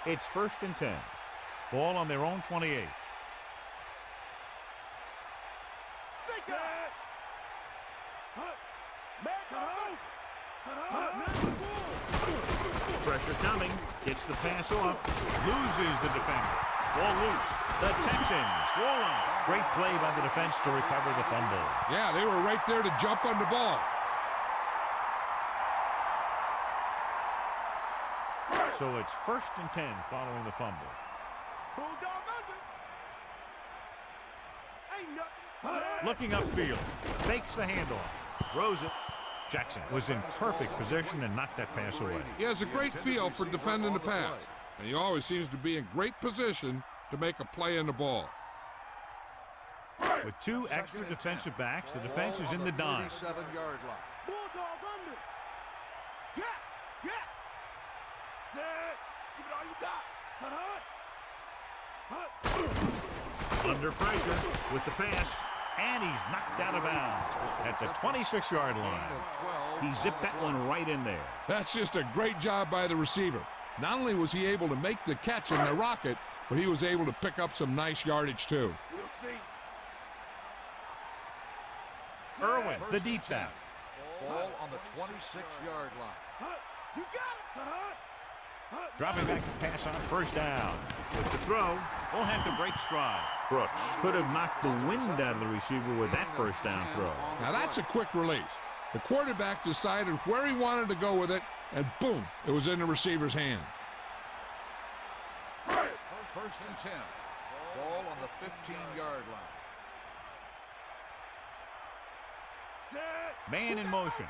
It's 1st and 10. Ball on their own 28. Pressure coming, gets the pass off, loses the defender. Ball loose. The Texans roll on. Great play by the defense to recover the fumble. Yeah, they were right there to jump on the ball. So it's 1st and 10 following the fumble. Bulldog under. Ain't nothing. Looking upfield. Fakes the handoff. Throws it. Jackson was in perfect position and knocked that pass away. He has a great feel for defending the pass, and he always seems to be in great position to make a play in the ball. With 2 extra defensive backs, the defense is in the dime. 37-yard line. Bulldog under. Get. Set. Give it all you got. Under pressure with the pass, and he's knocked out of bounds at the 26-yard line. He zipped that one right in there. That's just a great job by the receiver. Not only was he able to make the catch in the rocket, but he was able to pick up some nice yardage too. We'll see. Irwin, the deep back. Ball on the 26-yard line. You got it. Dropping back to pass on first down. With the throw, we'll have to break stride. Brooks could have knocked the wind out of the receiver with that first down throw. Now that's a quick release. The quarterback decided where he wanted to go with it, and boom, it was in the receiver's hand. First and 10. Ball on the 15-yard line. Man in motion.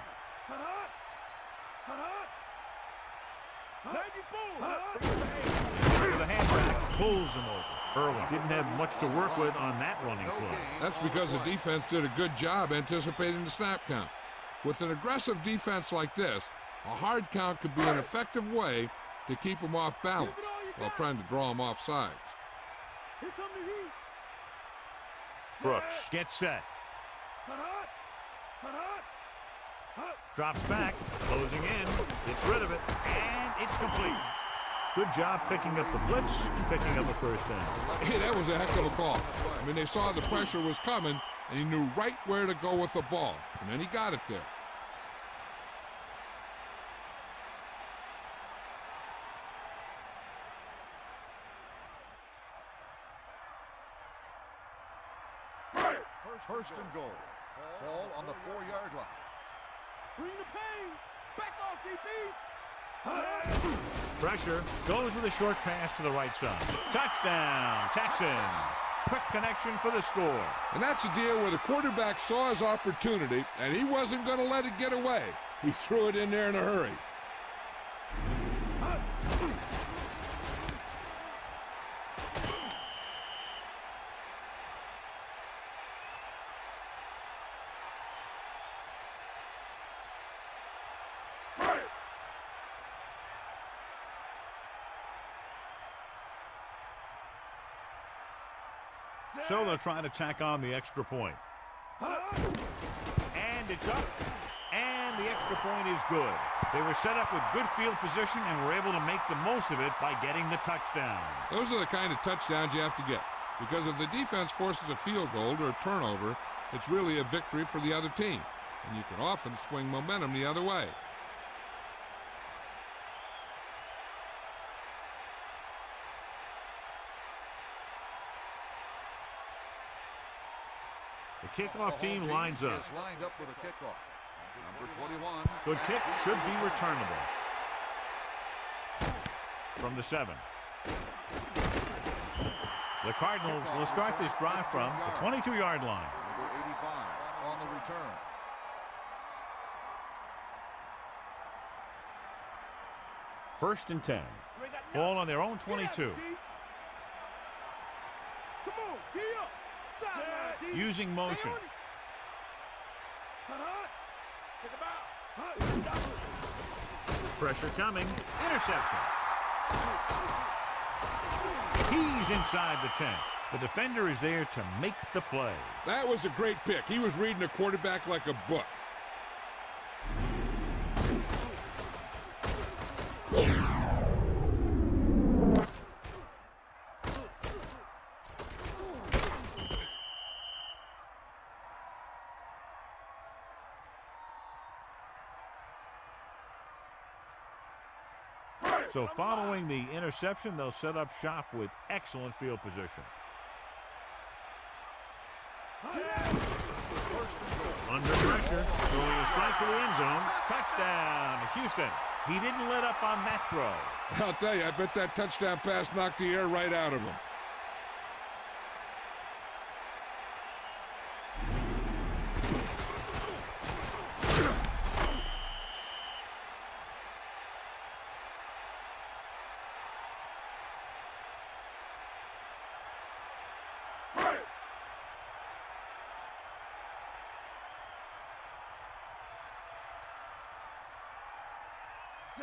The halfback pulls him over. Irwin didn't have much to work with on that running play. That's because the defense did a good job anticipating the snap count. With an aggressive defense like this, a hard count could be an effective way to keep them off balance while trying to draw them off sides. Here come the heat. Brooks gets set. Drops back, closing in, gets rid of it, and it's complete. Good job picking up the blitz, picking up a first down. Hey, that was a heck of a call. I mean, they saw the pressure was coming, and he knew right where to go with the ball, and then he got it there. First and goal. Ball on the 4-yard line. Bring the pain. Back off, DBs. Pressure goes with a short pass to the right side. Touchdown, Texans. Quick connection for the score. And that's a deal where the quarterback saw his opportunity, and he wasn't going to let it get away. He threw it in there in a hurry. So they'll try to tack on the extra point. And it's up. And the extra point is good. They were set up with good field position and were able to make the most of it by getting the touchdown. Those are the kind of touchdowns you have to get. Because if the defense forces a field goal or a turnover, it's really a victory for the other team. And you can often swing momentum the other way. The kickoff team lines up. Is lined up for the kickoff. Number 21. Good kick should be returnable. From the 7. The Cardinals will start this drive from the 22-yard line. Number 85 on the return. First and 10. Ball on their own 22. Come on, D up. Sideline, D. Using motion. Pressure coming. Interception. He's inside the 10. The defender is there to make the play. That was a great pick. He was reading the quarterback like a book. So following the interception, they'll set up shop with excellent field position. Under pressure, throwing a strike to the end zone. Touchdown, Houston. He didn't let up on that throw. I'll tell you, I bet that touchdown pass knocked the air right out of him.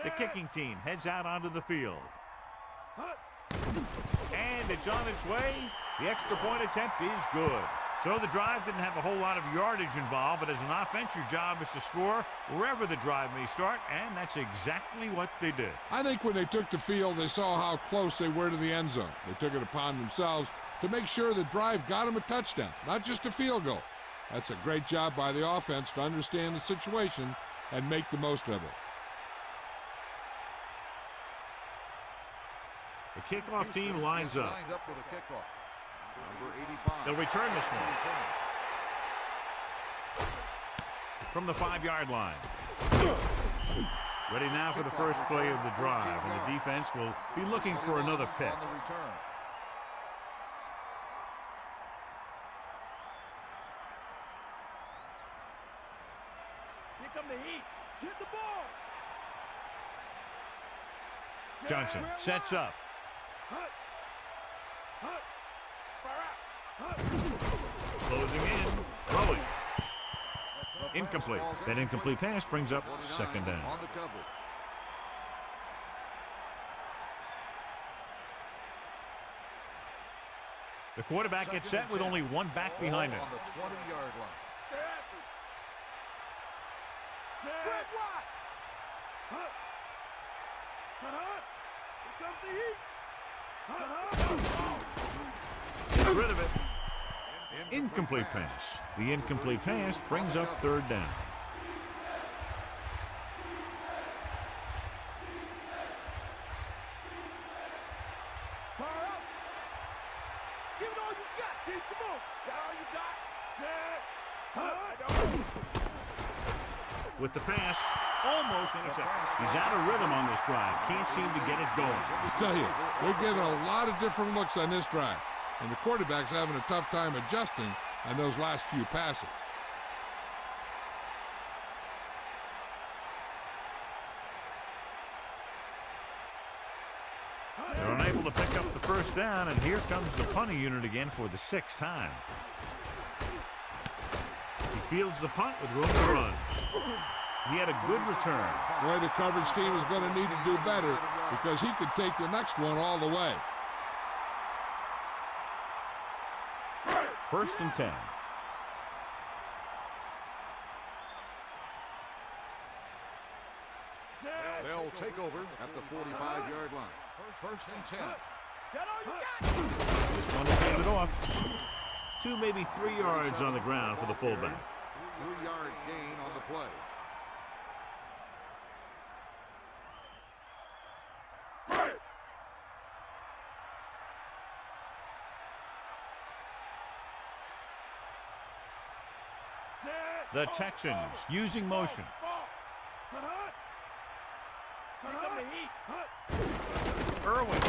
The kicking team heads out onto the field. And it's on its way. The extra point attempt is good. So the drive didn't have a whole lot of yardage involved, but as an offense, your job is to score wherever the drive may start, and that's exactly what they did. I think when they took the field, they saw how close they were to the end zone. They took it upon themselves to make sure the drive got them a touchdown, not just a field goal. That's a great job by the offense to understand the situation and make the most of it. The kickoff team lines up. Lined up for the kickoff. Number 85. They'll return this one from the 5-yard line. Ready now for the first play of the drive, and the defense will be looking for another pick. On the return. Here come the heat. Get the ball. Johnson sets up. Hut. Hut. Fire out. Hut. Closing in. Throwing. Incomplete. That incomplete pass brings up 2nd down. On the coverage. The quarterback gets set with only one back behind him. On the 20-yard line. Stay after. Spread wide. Hut. Hut. Hut. Here comes the heat. Hut. Hut. Gets rid of it. Incomplete pass. The incomplete pass brings up 3rd down. Fire out. Give it all you got, kid. Come on. Is that all you got? Set. Hut. With the pass, almost intercepted. He's out of rhythm on this drive. Can't seem to get it going. I tell you, they're getting a lot of different looks on this drive, and the quarterback's having a tough time adjusting on those last few passes. They're unable to pick up the 1st down, and here comes the punting unit again for the 6th time. He fields the punt with room to run. He had a good return. Boy, the coverage team is going to need to do better because he could take the next one all the way. 1st and 10. They'll take over at the 45-yard line. 1st and 10. Got all you got. This one is handed off. 2, maybe 3 yards on the ground for the fullback. 3-yard gain on the play. The Texans using motion. Hut. Hut. Here come the heat. Hut. Irwin.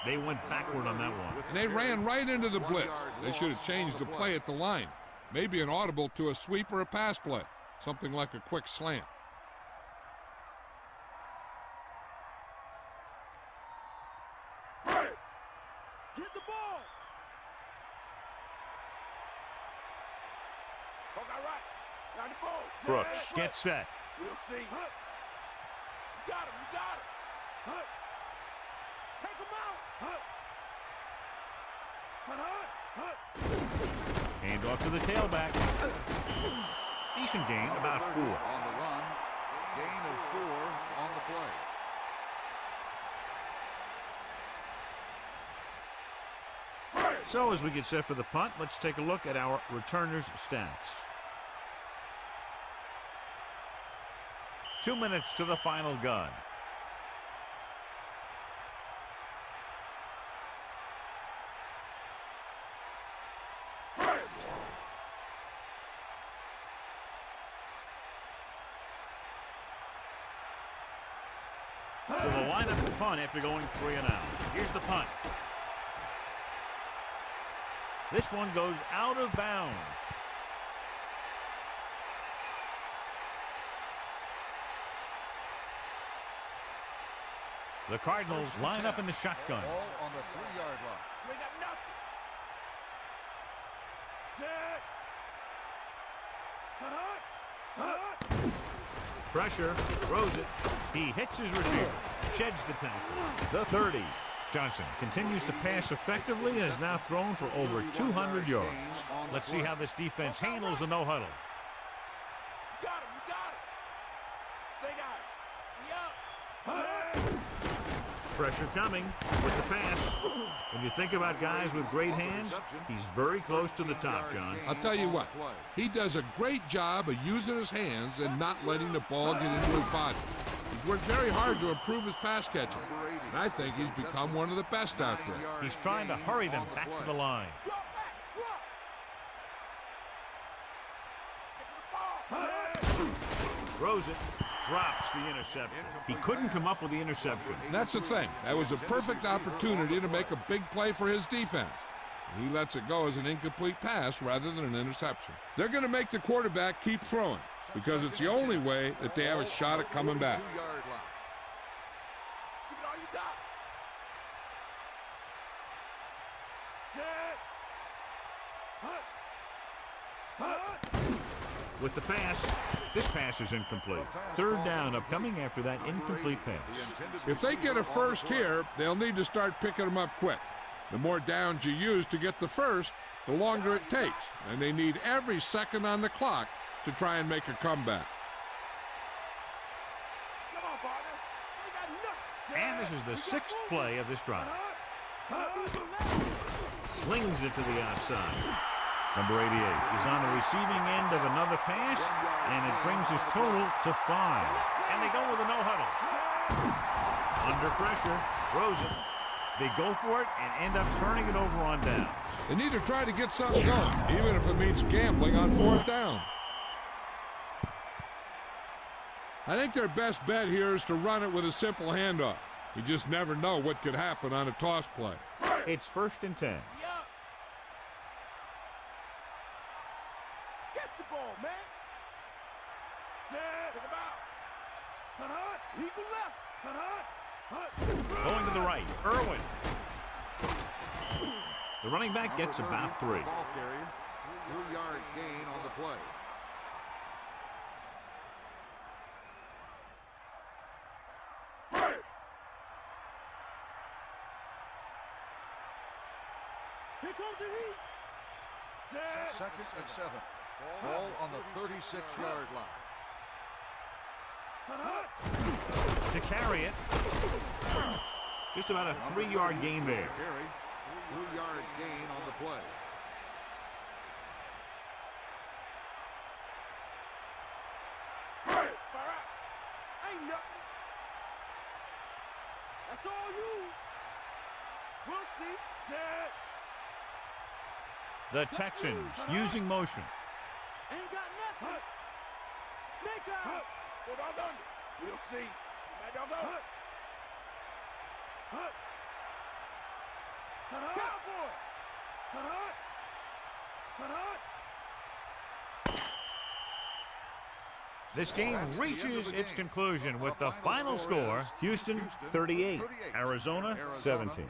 They went backward on that one. And they ran right into the blitz. They should have changed the play at the line. Maybe an audible to a sweep or a pass play. Something like a quick slant. Get the ball. All right. Got the ball. Brooks gets set. We'll see. Hut. You got him. You got him. Hut. Take him out. Hut. Hut. Hut. Hand off to the tailback. Decent gain, about 4. On the run. Gain of 4 on the play. So as we get set for the punt, let's take a look at our returners' stats. 2 minutes to the final gun. So the lineup to punt after going 3 and out. Here's the punt. This one goes out of bounds. The Cardinals line up in the shotgun. Ball on the 3-yard line. We got nothing. Set. Hut. Hut. Pressure, throws it. He hits his receiver, sheds the tackle. The 30. Johnson continues to pass effectively and has now thrown for over 200 yards. Let's see how this defense handles the no-huddle. You got him, you got him. Stay guys. Pressure coming with the pass. When you think about guys with great hands, he's very close to the top, John. I'll tell you what, he does a great job of using his hands and not letting the ball get into his body. He's worked very hard to improve his pass catching, and I think he's become one of the best out there. He's trying to hurry them back to the line. Drop back, drop. Get to the ball. Throws it, drops the interception. He couldn't come up with the interception. And that's the thing. That was a perfect opportunity to make a big play for his defense. He lets it go as an incomplete pass rather than an interception. They're going to make the quarterback keep throwing because it's the only way that they have a shot at coming back. Give it all you got. Set. With the pass, this pass is incomplete. Third down upcoming after that incomplete pass. If they get a first here, they'll need to start picking them up quick. The more downs you use to get the first, the longer it takes, and they need every second on the clock to try and make a comeback. Come on, partner. They got nothing. And this is the sixth play of this drive. Slings it to the outside. Number 88 is on the receiving end of another pass, and it brings his total to 5. And they go with a no-huddle. Under pressure, throws it. They go for it and end up turning it over on downs. They need to try to get something going, even if it means gambling on fourth down. I think their best bet here is to run it with a simple handoff. You just never know what could happen on a toss play. It's 1st and 10. Catch the ball, man. Set. Take him out. Eagle left. Going to the right, Irwin. The running back gets about 3. Ball carrier, 3-yard gain on the play. Here comes the heat. Set. 2nd and 7. Ball on the 36-yard line. To carry it. Just about a 3-yard gain there. Carry, 3-yard gain on the play. Fire out. Ain't nothing. That's all you. We'll see. Set. The Texans using motion. Ain't got nothing. Snake eyes. Hold on under. We'll see. Back down low. Cowboy. This game reaches its conclusion with the final score, Houston 38, Arizona 17.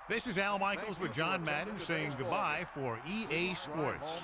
This is Al Michaels with John Madden saying goodbye for EA Sports.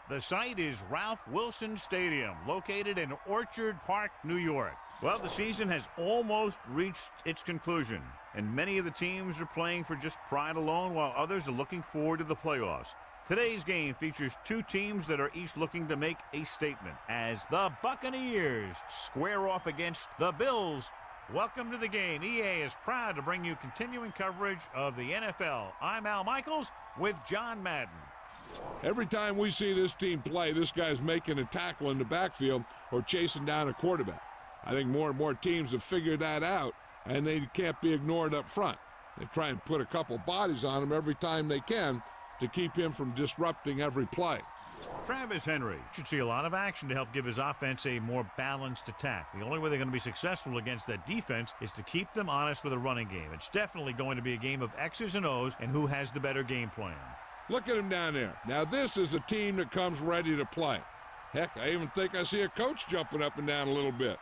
The site is Ralph Wilson Stadium, located in Orchard Park, New York. Well, the season has almost reached its conclusion, and many of the teams are playing for just pride alone, while others are looking forward to the playoffs. Today's game features two teams that are each looking to make a statement as the Buccaneers square off against the Bills. Welcome to the game. EA is proud to bring you continuing coverage of the NFL. I'm Al Michaels with John Madden. Every time we see this team play, this guy's making a tackle in the backfield or chasing down a quarterback. I think more and more teams have figured that out, and they can't be ignored up front. They try and put a couple bodies on him every time they can to keep him from disrupting every play. Travis Henry should see a lot of action to help give his offense a more balanced attack. The only way they're going to be successful against that defense is to keep them honest with a running game. It's definitely going to be a game of X's and O's and who has the better game plan. Look at him down there. Now this is a team that comes ready to play. Heck, I even think I see a coach jumping up and down a little bit.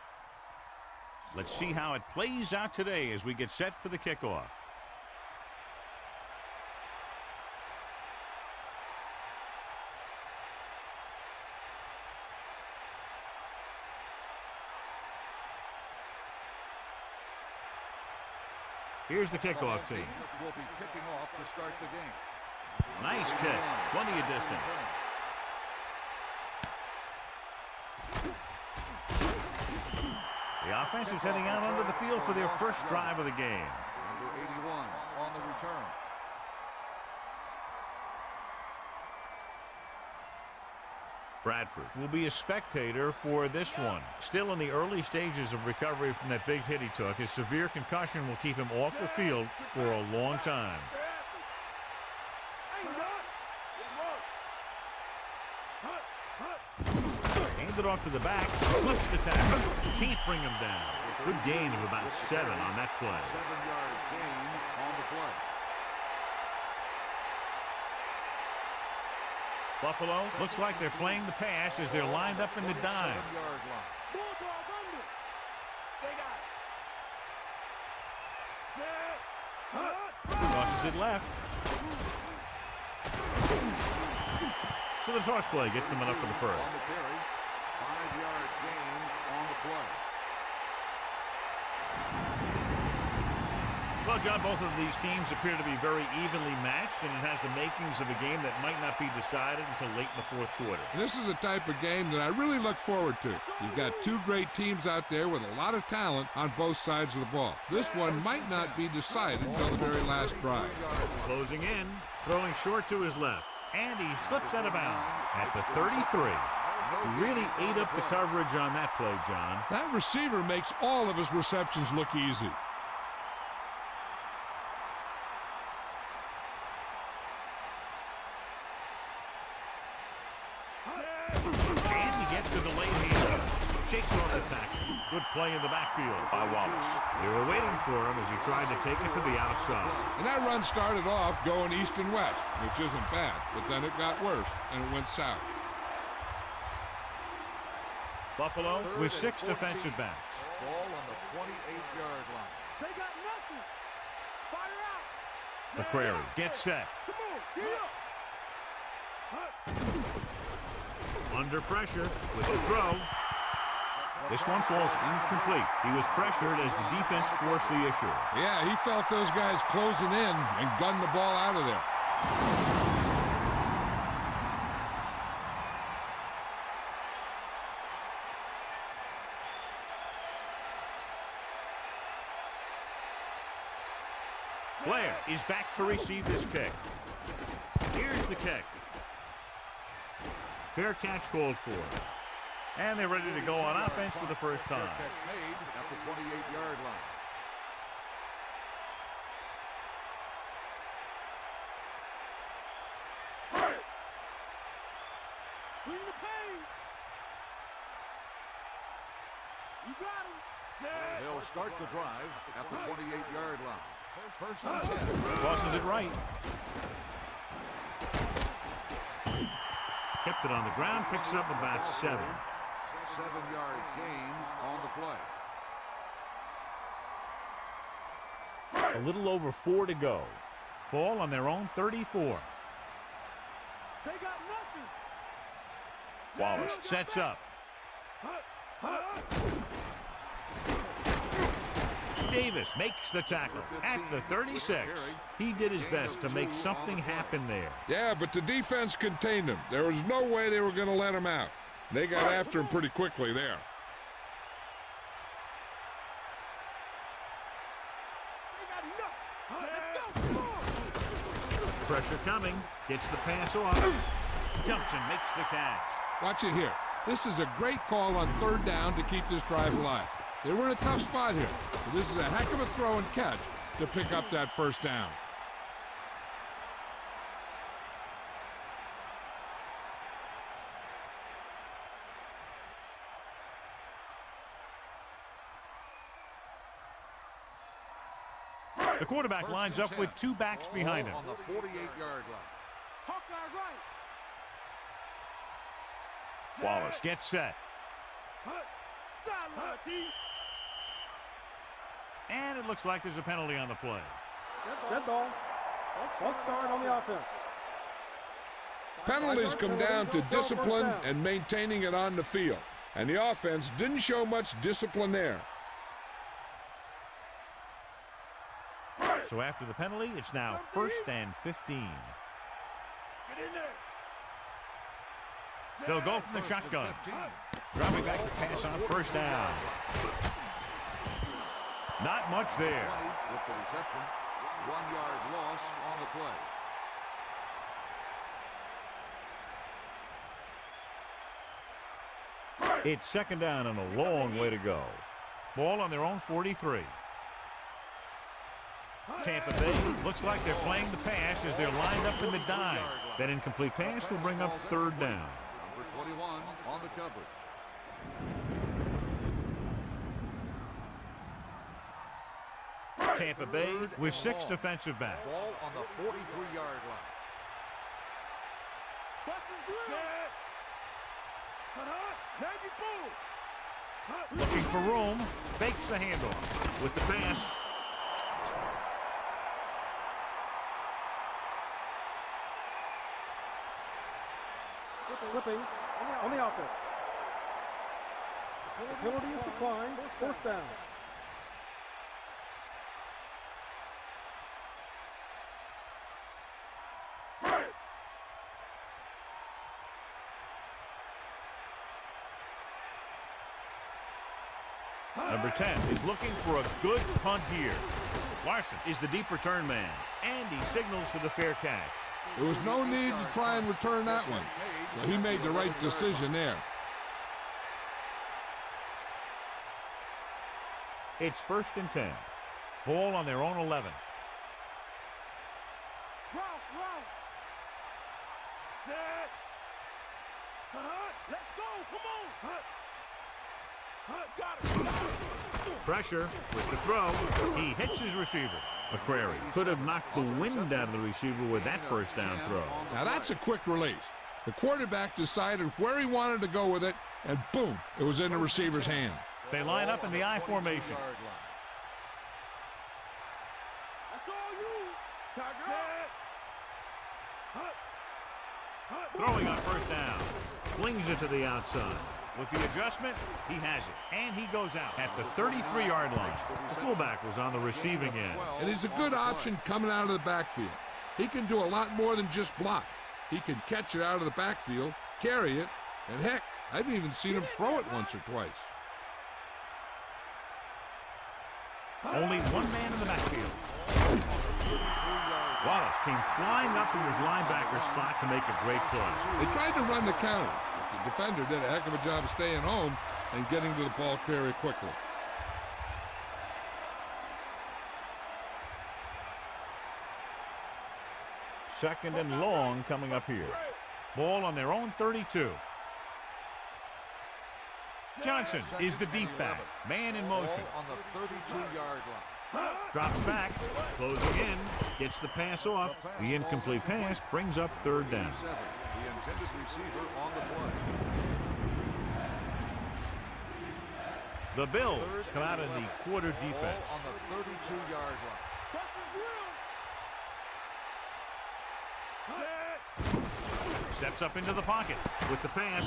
Let's see how it plays out today as we get set for the kickoff. Here's the kickoff team. Will be kicking off to start the game. Nice kick. Plenty of distance. The offense is heading out onto the field for their first drive of the game. Number 81 on the return. Bradford will be a spectator for this one. Still in the early stages of recovery from that big hit he took. His severe concussion will keep him off the field for a long time. Handed off to the back, slips the tackle, can't bring him down. Good gain of about 7 on that play. 7-yard gain on the play. Buffalo looks like they're playing the pass as they're lined up in the dime. 7-yard line. Bulldog under. Stay guys. Tosses it left. So the toss play gets them enough for the On first. the carry. 5-yard gain on the play. Well, John, both of these teams appear to be very evenly matched, and it has the makings of a game that might not be decided until late in the fourth quarter. This is a type of game that I really look forward to. You've got two great teams out there with a lot of talent on both sides of the ball. This one might not be decided until the very last drive. Closing in, throwing short to his left, and he slips out of bounds at the 33. He really ate up the coverage on that play, John. That receiver makes all of his receptions look easy. And he gets the delayed handoff. Shakes off the tackle. Good play in the backfield by Wallace. They were waiting for him as he tried to take it to the outside. And that run started off going east and west, which isn't bad, but then it got worse and it went south. Buffalo with 6 defensive backs. Ball on the 28-yard line. They got nothing. Fire out. McCrary gets set. Come on, get up. Under pressure with the throw. This one falls incomplete. He was pressured as the defense forced the issue. Yeah, he felt those guys closing in and gunned the ball out of there. Blair is back to receive this kick. Here's the kick. Fair catch called for. And they're ready to go on offense for the first time. Catch made at the 28-yard line. Bring the pain. You got him. They'll start the drive at the 28-yard line. First and 10. Crosses it right. Kept it on the ground, picks up about 7. 7-yard gain on the play. A little over 4 to go. Ball on their own 34. They got nothing. Wallace sets up. Davis makes the tackle at the 36. He did his best to make something happen there. Yeah, but the defense contained him. There was no way they were going to let him out. They got after him pretty quickly there. Pressure coming. Gets the pass off. Jumps and makes the catch. Watch it here. This is a great call on 3rd down to keep this drive alive. They were in a tough spot here, but this is a heck of a throw and catch to pick up that 1st down. The quarterback lines up with 2 backs behind him. On the 48-yard line. Hawkeye right. Wallace gets set. Sideline D. And it looks like there's a penalty on the play. Dead ball. Let's start on the offense. Penalties come down to discipline and maintaining it on the field. And the offense didn't show much discipline there. So after the penalty, it's now 1st and 15. Get in there. They'll go from the shotgun. Dropping back to pass on 1st down. Not much there. With the reception, 1-yard loss on the play. It's 2nd down and a long way to go. Ball on their own 43. Tampa Bay looks like they're playing the pass as they're lined up in the dime. That incomplete pass will bring up 3rd down. Number 21 on the coverage. Tampa Bay with 6 defensive backs. Ball on the 43-yard line. Bust his grill. Looking for room, fakes the handoff with the pass. Flipping on the offense. The penalty is declined. 4th down. Number 10 is looking for a good punt here. Larson is the deep return man, and he signals for the fair catch. There was no need to try and return that one. So he made the right decision there. It's 1st and 10. Ball on their own 11. Set. Let's go. Come on. Got it. Pressure with the throw. He hits his receiver. McCrary could have knocked the wind out of the receiver with that 1st down throw. Now that's a quick release. The quarterback decided where he wanted to go with it, and boom, it was in the receiver's hand. They line up in the I formation. That's all you. Tiger. Throwing on 1st down. Flings it to the outside. With the adjustment, he has it. And he goes out at the 33-yard line. The fullback was on the receiving end. And he's a good option coming out of the backfield. He can do a lot more than just block. He can catch it out of the backfield, carry it, and heck, I've even seen him throw it once or twice. Only one man in the backfield. Wallace came flying up from his linebacker spot to make a great play. They tried to run the counter. The defender did a heck of a job of staying home and getting to the ball carrier quickly. Second and long coming up here. Ball on their own 32. Johnson is the deep back. Man in motion. On the 32-yard line. Drops back. Closing in. Gets the pass off. The incomplete pass brings up 3rd down. The intended receiver on the play. The Bills come out in the quarter defense. On the 32-yard line. Bust his grill. Steps up into the pocket with the pass.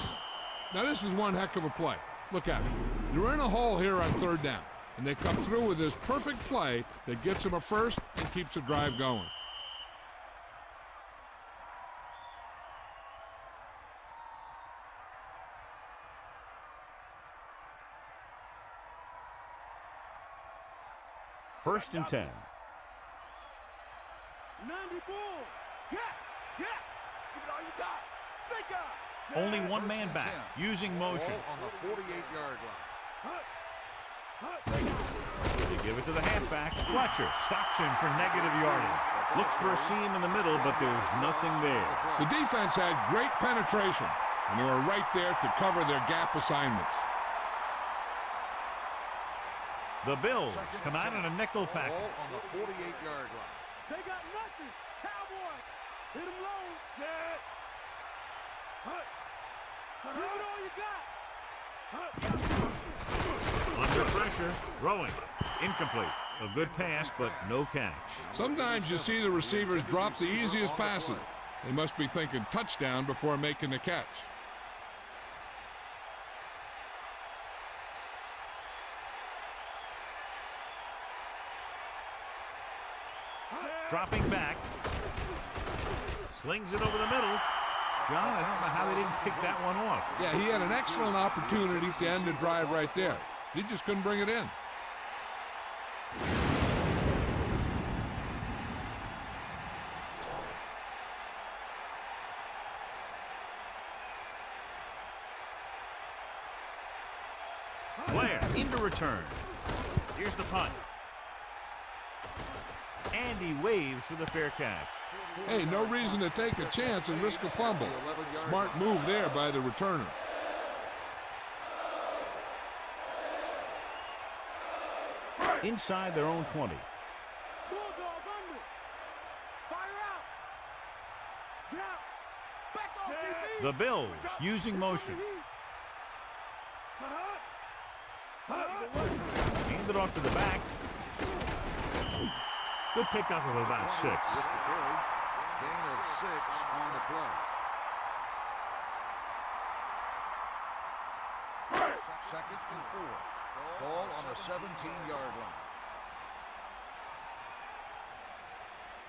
Now this is one heck of a play. Look at it. They're in a hole here on 3rd down, and they come through with this perfect play that gets them a first and keeps the drive going. First and 10. 90 ball. Yeah. Give it all you got. Snake eye. Only one man back, using motion. Ball on the 48-yard line. They give it to the halfback. Fletcher stops him for negative yardage. Looks for a seam in the middle, but there's nothing there. The defense had great penetration, and they were right there to cover their gap assignments. The Bills come out in a nickel package. Ball on the 48-yard line. They got nothing. Cowboy. Hit him low. Set. Give it all you got. Under pressure, throwing. Incomplete. A good pass, but no catch. Sometimes you see the receivers drop the easiest passes. They must be thinking touchdown before making the catch. Dropping back. Slings it over the middle. John, I don't know how they didn't pick that one off. Yeah, he had an excellent opportunity to end the drive right there. He just couldn't bring it in. Blair into return. Here's the punt. And he waves for the fair catch. Hey, no reason to take a chance and risk a fumble. Smart move there by the returner. Inside their own 20. Bulldog under. Fire out. Gaps. Back off, DB. The Bills using motion. Hand it off to the back. Good pickup of about 6. With the carry. Gain of 6 on the play. Second and 4. Ball on the 17-yard line.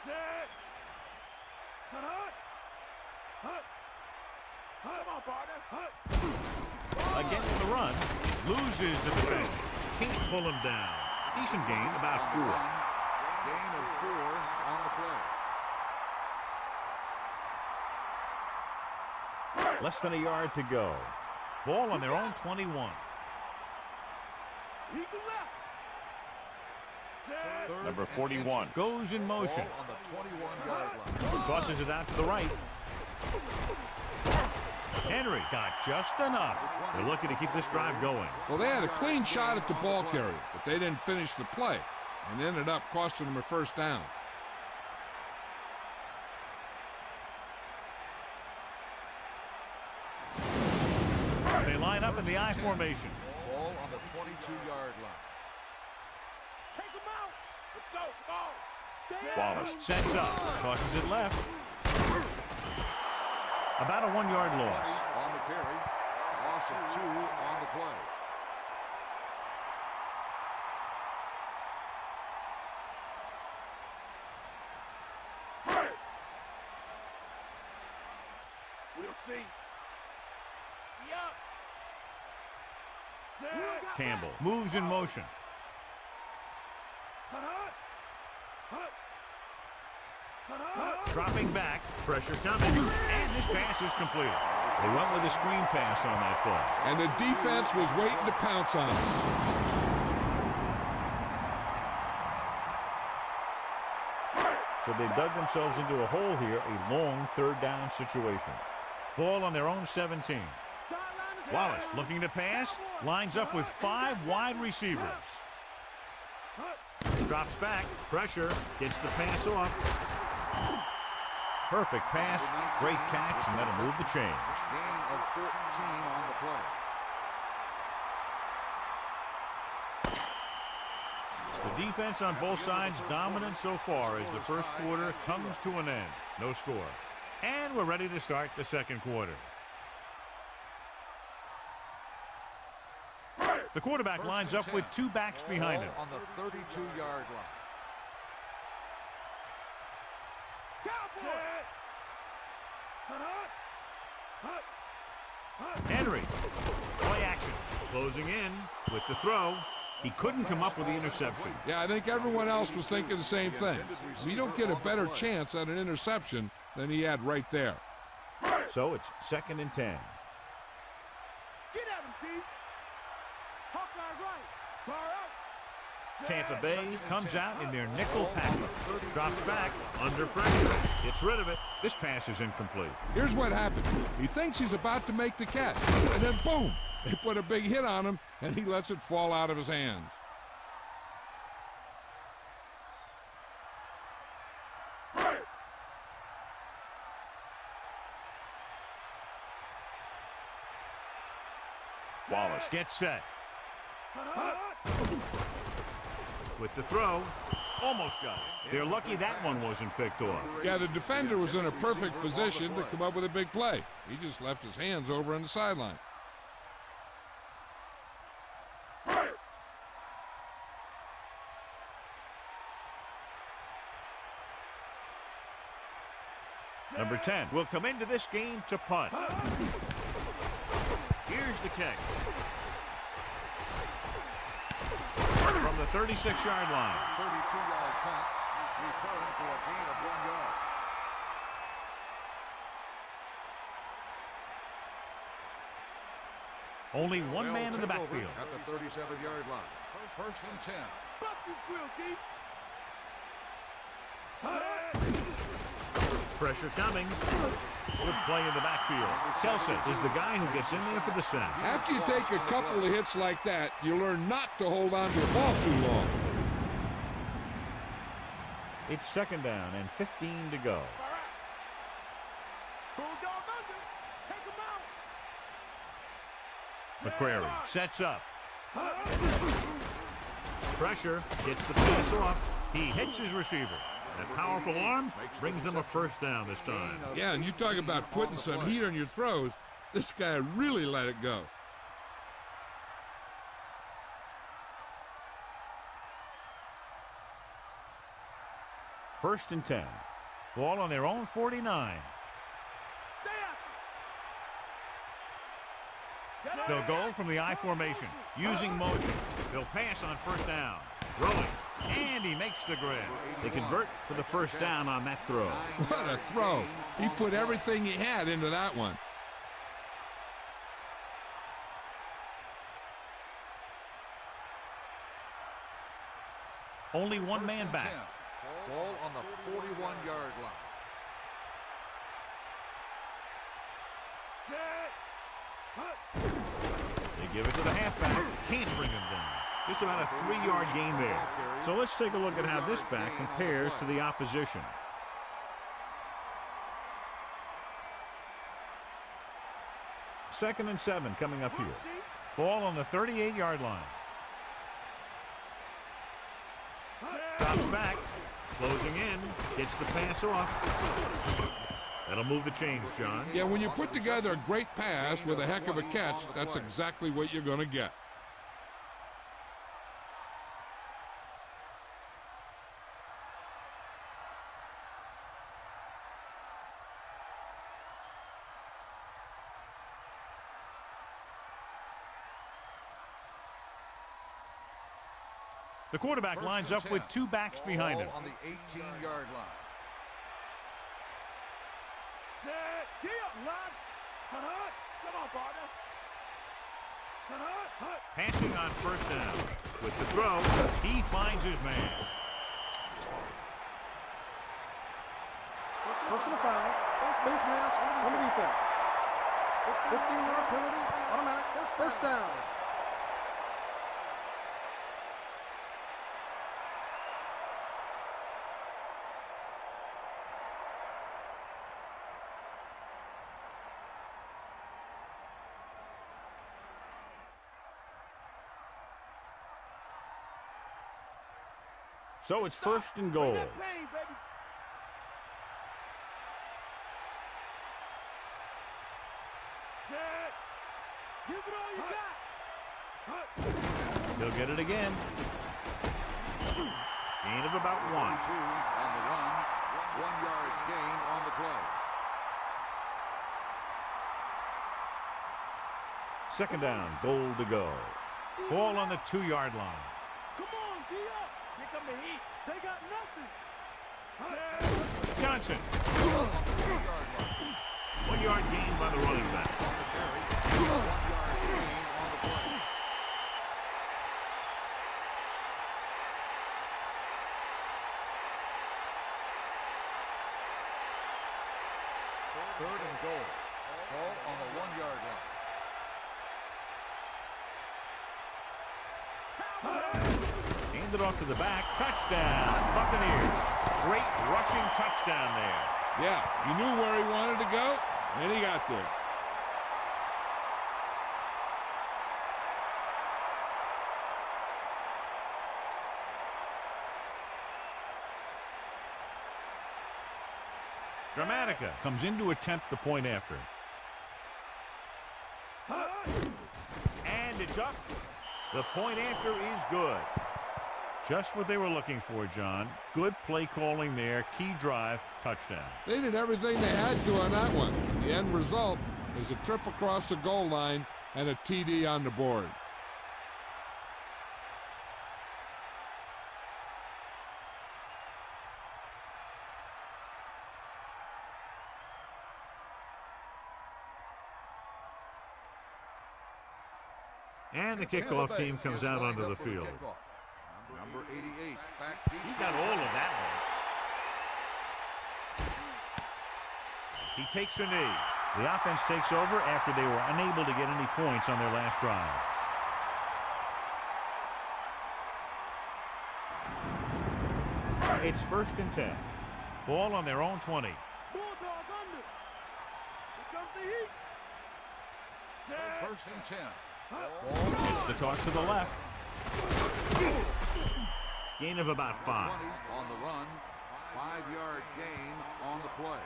Set. Come on, partner. Against the run. Loses the defense. Can't pull him down. Decent gain, about 4. Gain of 4 on the play. Less than a yard to go. Ball on their own 21. He can left. Set. Number 41 goes in motion. Ball on the 21-yard line. Tosses it out to the right. Henry got just enough. They're looking to keep this drive going. Well, they had a clean shot at the ball carrier, but they didn't finish the play and ended up costing them a first down. They line up in the I formation. Ball on the 22-yard line. Take him out. Let's go. Come on. Stay Wallace sets up, tosses it left. About a 1-yard loss. On the carry. Loss of 2 on the play. We'll see. Yup. Campbell moves in motion. Dropping back, pressure coming, and this pass is completed. They went with a screen pass on that play. And the defense was waiting to pounce on it. So they dug themselves into a hole here, a long 3rd down situation. Ball on their own 17. Wallace looking to pass, lines up with 5 wide receivers. Drops back, pressure, gets the pass off. Perfect pass, great catch, and that'll move the chains. Gain of 14 on the play. The defense on both sides dominant so far as the first quarter comes to an end. No score. And we're ready to start the second quarter. The quarterback lines up with 2 backs behind him. On the 32-yard line. Henry, play action, closing in with the throw. He couldn't come up with the interception. Yeah, I think everyone else was thinking the same thing. We don't get a better chance at an interception than he had right there. So it's 2nd and 10. Get at him, Keith. Hawkeye right. Far out. Tampa Bay comes out in their nickel package. Drops back, under pressure, gets rid of it. This pass is incomplete. Here's what happened. He thinks he's about to make the catch, and then boom, they put a big hit on him, and he lets it fall out of his hands. Wallace gets set. With the throw, almost got it. They're lucky that one wasn't picked off. Yeah, the defender was in a perfect position to come up with a big play. He just left his hands over on the sideline. Number 10 will come into this game to punt. Here's the kick. From the 36-yard line. 32-yard punt. Return for a gain of 1 yard. Only one man in the backfield. At the 37-yard line. First and 10. Bust this grill, Keith. Pressure coming. Good play in the backfield. Kelsey is the guy who gets in there for the sack. After you take a couple of hits like that, you learn not to hold on to the ball too long. It's 2nd down and 15 to go. Bulldog under. Take him out. McCrary sets up. Pressure, gets the pass off. He hits his receiver. That powerful arm brings them a 1st down this time. Yeah, and you talk about putting some heat on your throws. This guy really let it go. First and 10. Ball on their own 49. They'll go from the I formation, using motion. They'll pass on 1st down. Throwing, and he makes the grab. They convert for the 1st down on that throw. What a throw. He put everything he had into that one. Only one man back. Ball on the 41-yard line. They give it to the halfback. Can't bring him down. Just about a 3-yard gain there. So let's take a look at how this back compares to the opposition. Second and 7 coming up here. Ball on the 38-yard line. Drops back. Closing in. Gets the pass off. That'll move the chains, John. Yeah, when you put together a great pass with a heck of a catch, that's exactly what you're going to get. The quarterback lines up with 2 backs behind him. On the 18-yard line. Get up, lad. Come on, partner. Passing on 1st down. With the throw, he finds his man. Personal foul. Face mask on the defense. 15-yard penalty. Automatic. 1st down. So it's 1st and goal. Bring that pain, baby. Set. Give it all you got. He'll get it again. Gain of about 1. On the run. 1-yard gain on the play. Second down, goal to go. Ball on the 2-yard line. Come on, D up. Here come the heat. They got nothing. Johnson. 1-yard gain by the running back. 1-yard gain on the play. Third and goal. Ball on the 1-yard line. Handed off to the back. Touchdown, Buccaneers. Great rushing touchdown there. Yeah, he knew where he wanted to go, and he got there. Dramatica comes in to attempt the point after. And it's up. The point after is good. Just what they were looking for, John. Good play calling there. Key drive, touchdown. They did everything they had to on that one. And the end result is a trip across the goal line and a TD on the board. And the kickoff team comes out onto the field. Number 88, back deep. He got all of that one. He takes a knee. The offense takes over after they were unable to get any points on their last drive. It's 1st and 10. Ball on their own 20. Bulldog under. Here comes the heat. Set. 1st and 10. It's the toss to the left. Gain of about 5. 20 on the run. 5-yard gain on the play.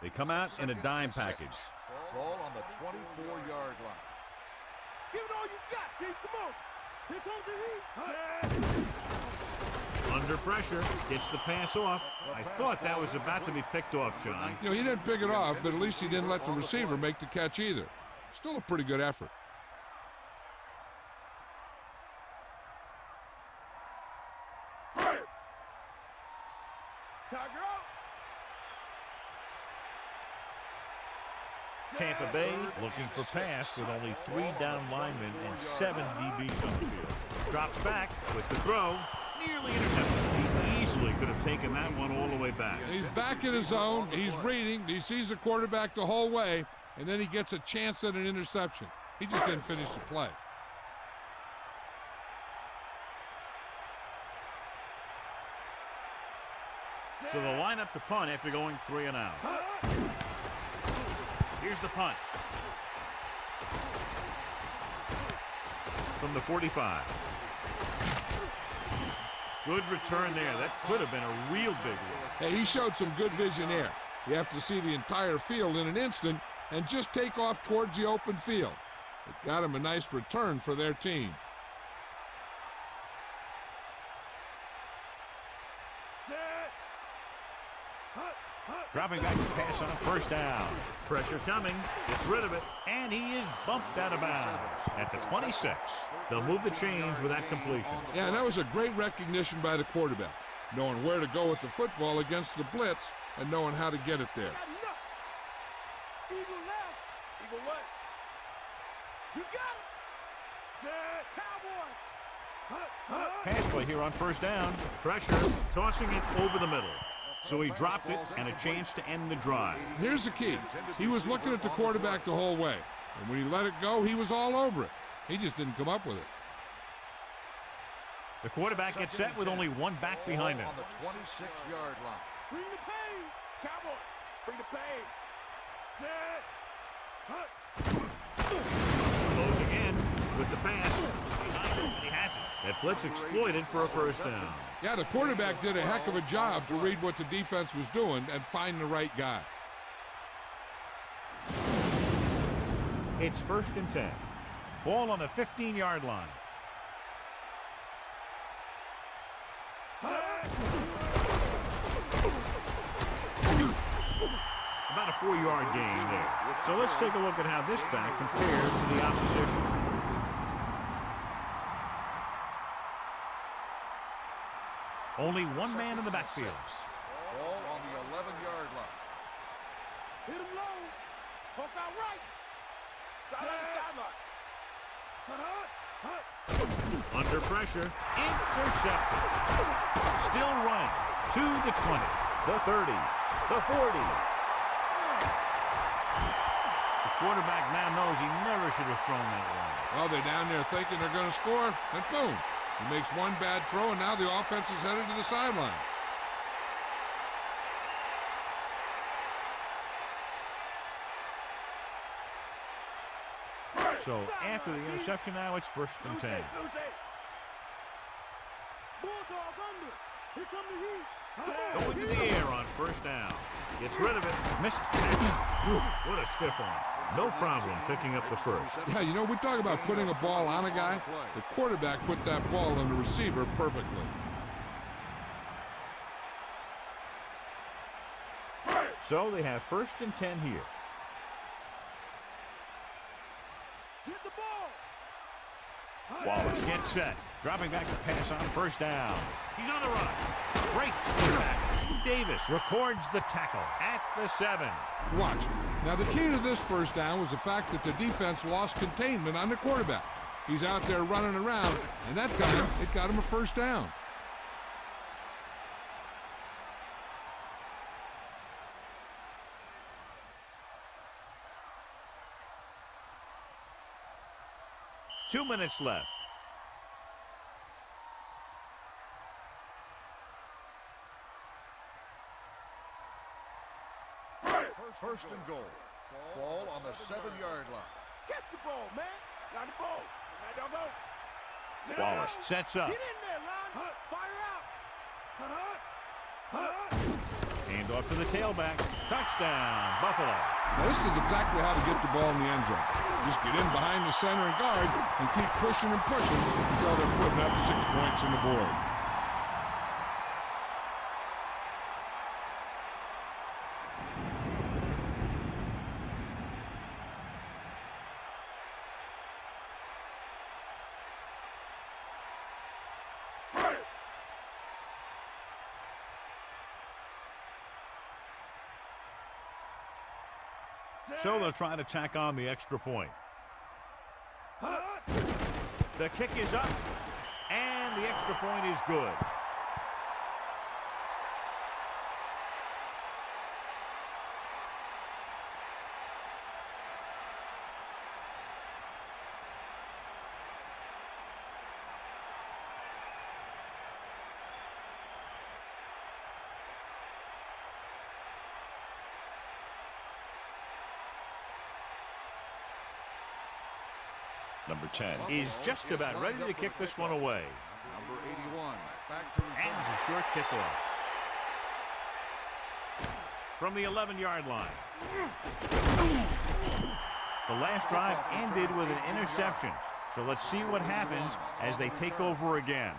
They come out in a dime package. Ball on the 24-yard line. Give it all you got, D. Come on. Here comes the heat. Set. Under pressure, gets the pass off. I thought that was about to be picked off, John. You know, he didn't pick it off, but at least he didn't let the receiver make the catch either. Still a pretty good effort. Tiger out. Tampa Bay looking for pass with only 3 down linemen and 7 DBs on the field. Drops back with the throw. Nearly intercepted. He easily could have taken that one all the way back. And he's back in his zone. He's reading. He sees the quarterback the whole way, and then he gets a chance at an interception. He just didn't finish the play. So they'll line up to punt after going 3 and out. Here's the punt. From the 45. Good return there. That could have been a real big one. Hey, he showed some good vision there. You have to see the entire field in an instant and just take off towards the open field. It got him a nice return for their team. Dropping back to pass on a 1st down. Pressure coming. Gets rid of it. And he is bumped out of bounds at the 26. They'll move the chains with that completion. Yeah, and that was a great recognition by the quarterback, knowing where to go with the football against the blitz and knowing how to get it there. Eagle left. Eagle what? You got it. Set. Cowboy. Pass play here on 1st down. Pressure. Tossing it over the middle. So he dropped it and a chance to end the drive. Here's the key. He was looking at the quarterback the whole way. And when he let it go, he was all over it. He just didn't come up with it. The quarterback gets set with only 1 back behind him. On the 26-yard line. Bring the pain. Cowboy. Bring the pain. Set. Closing in with the pass. Behind him, and he has it. That blitz exploited for a 1st down. Yeah, the quarterback did a heck of a job to read what the defense was doing and find the right guy. It's 1st and 10. Ball on the 15-yard line. About a 4-yard gain there. So let's take a look at how this back compares to the opposition. Only one man in the backfield. Ball on the 11-yard line. Hit him low. Poke out right. Sideline. Under pressure. Intercepted. Still running. To the 20. The 30. The 40. The quarterback now knows he never should have thrown that one. Well, they're down there thinking they're going to score, and boom. He makes one bad throw, and now the offense is headed to the sideline. So after the interception now, it's 1st and 10. Going to the air on 1st down. Gets rid of it. Missed catch. What a stiff arm. No problem picking up the first. Yeah, you know, we talk about putting a ball on a guy. The quarterback put that ball on the receiver perfectly. So they have 1st and 10 here. Get the ball. Wallace gets set. Dropping back to pass on 1st down. He's on the run. Breaks the tackle. Davis records the tackle at the 7. Watch. Now, the key to this 1st down was the fact that the defense lost containment on the quarterback. He's out there running around, and that time it got him a 1st down. Two minutes left. First and goal. Ball on the 7-yard line. Catch the ball, man. Got the ball. Now don't go. Wallace sets up. Get in there, Lon. Fire out. Hand off to the tailback. Touchdown, Buffalo. Now, this is exactly how to get the ball in the end zone. Just get in behind the center and guard and keep pushing and pushing until they're putting up 6 points on the board. So they'll try to tack on the extra point. The kick is up, and the extra point is good. Number 10 is just about ready to kick this one away. Number 81, back to return. And it's a short kickoff. From the 11-yard line. The last drive ended with an interception. So let's see what happens as they take over again.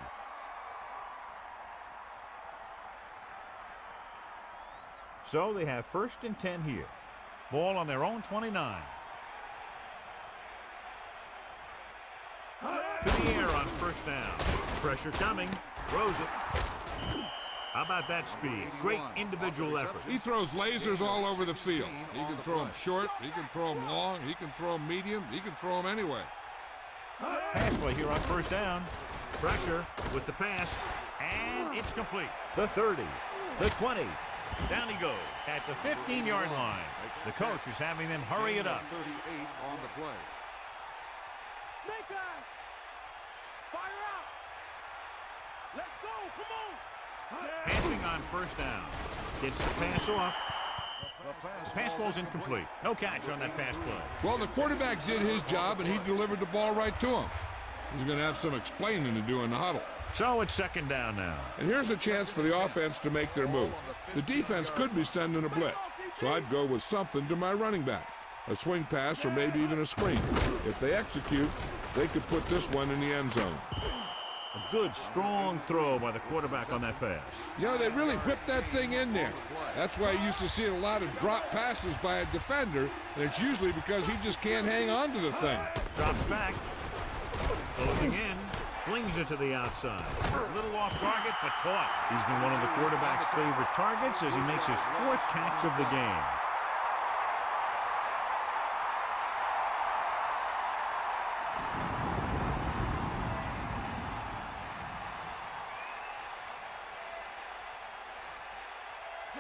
So they have 1st and 10 here. Ball on their own 29. To the air on 1st down. Pressure coming. Throws it. How about that speed? Great individual effort. He throws lasers all over the field. He can throw them short. He can throw them long. He can throw them medium. He can throw them anyway. Pass play here on 1st down. Pressure with the pass. And it's complete. The 30. The 20. Down he goes at the 15-yard line. The coach is having them hurry it up. 38 on the play. Snake eyes. Fire out. Let's go. Come on. Passing on 1st down. Gets the pass off. Pass ball's incomplete. No catch on that pass play. Well, the quarterback did his job, and he delivered the ball right to him. He's going to have some explaining to do in the huddle. So it's 2nd down now. And here's a chance for the offense to make their move. The defense could be sending a blitz, so I'd go with something to my running back. a swing pass, or maybe even a screen. If they execute, they could put this one in the end zone. A good, strong throw by the quarterback on that pass. You know, they really whipped that thing in there. That's why you used to see a lot of drop passes by a defender, and it's usually because he just can't hang on to the thing. Drops back. Closing in. Flings it to the outside. A little off target, but caught. He's been one of the quarterback's favorite targets as he makes his 4th catch of the game.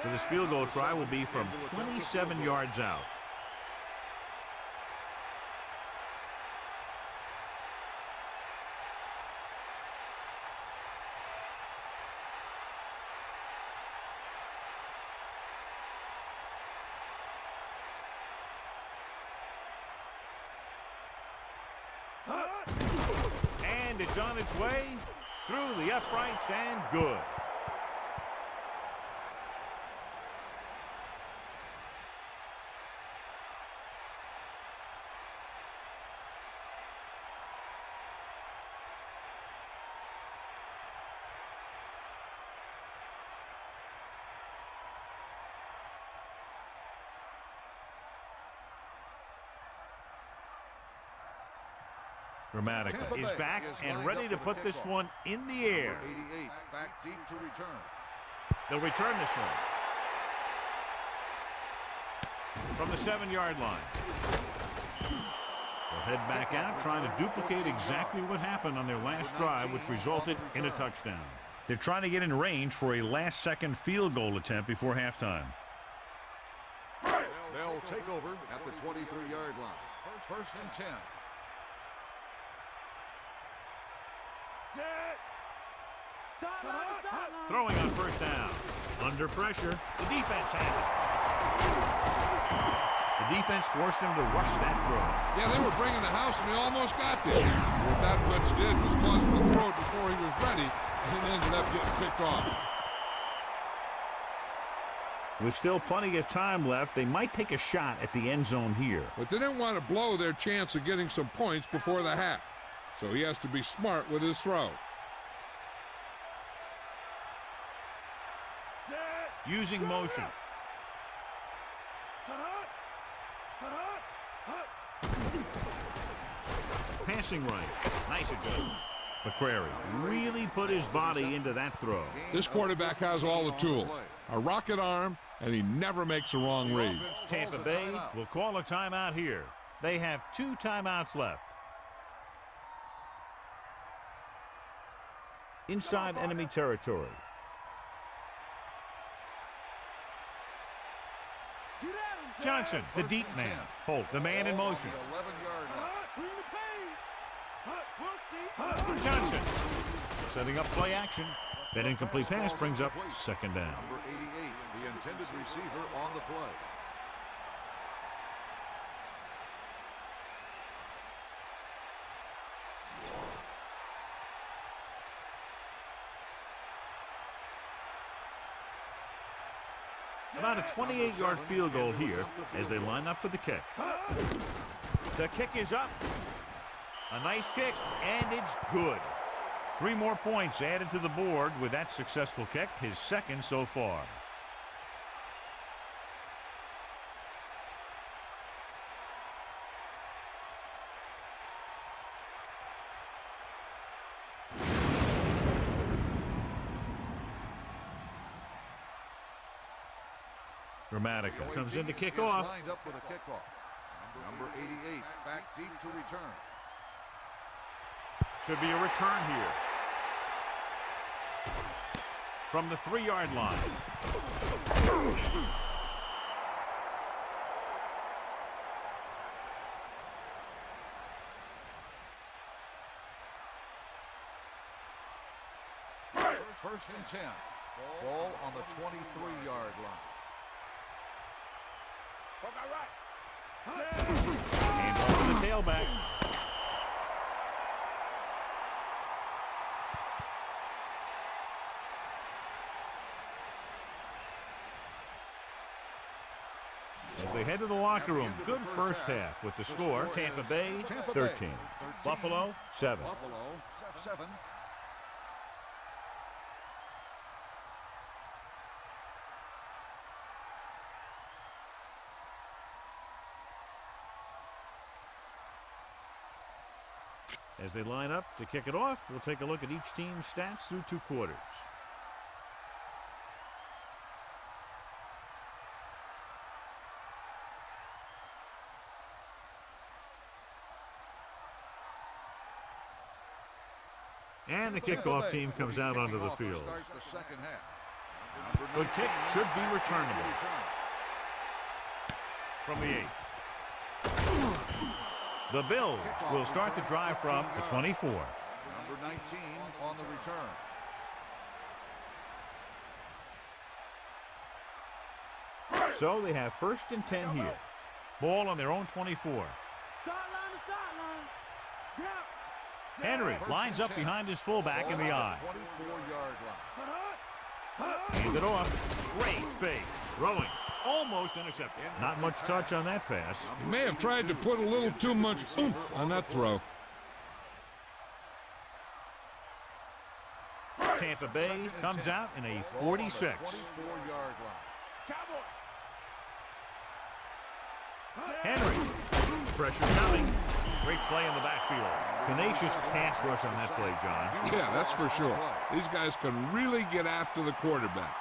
So this field goal try will be from 27 yards out. And it's on its way through the uprights and good. Gramatica is back and ready to put this one in the air. 88 back deep to return. They'll return this one from the 7-yard line. They'll head back out trying to duplicate exactly what happened on their last drive, which resulted in a touchdown. They're trying to get in range for a last-second field goal attempt before halftime. They'll take over at the 23-yard line. First and 10. Throwing on first down. Under pressure. The defense has it. The defense forced him to rush that throw. Yeah, they were bringing the house, and they almost got there. What that blitz did was cause him to throw it before he was ready, and it ended up getting picked off. With still plenty of time left, they might take a shot at the end zone here. But they didn't want to blow their chance of getting some points before the half. So he has to be smart with his throw. Using motion. Passing right. Nice adjustment. McCrary really put his body into that throw. This quarterback has all the tools. A rocket arm, and he never makes a wrong read. Tampa Bay will call a timeout here. They have 2 timeouts left. Inside enemy territory. Johnson, the deep man. Holt, the man in motion. Johnson setting up play action. That incomplete pass brings up second down. Number 88, the intended receiver on the play. About a 28-yard field goal here as they line up for the kick. The kick is up. A nice kick, and it's good. 3 more points added to the board with that successful kick, his second so far. Gramatica comes in to kick off. Lined up with a kickoff. Number 88 back deep to return. Should be a return here. From the 3-yard line. First and 10. Ball on the 23-yard line. And off the tailback. As they head to the locker room, good first half with the score, Tampa Bay 13, Buffalo 7. Buffalo 7. As they line up to kick it off, we'll take a look at each team's stats through 2 quarters. And the kickoff team comes out onto the field. Good kick should be returnable from the 8. The Bills will start the drive from the 24. Number 19 on the return. So they have 1st and 10 here. Ball on their own 24. Sideline to sideline. Yeah. Henry lines up behind his fullback in the eye. 24-yard line. Hand it off. Great fake. Throwing. Almost intercepted. Not much touch on that pass. He may have tried to put a little too much oomph on that throw. Tampa Bay comes out in a 46. 24-yard line. Henry. Pressure coming. Great play in the backfield. Tenacious pass rush on that play, John. Yeah, that's for sure. These guys can really get after the quarterback.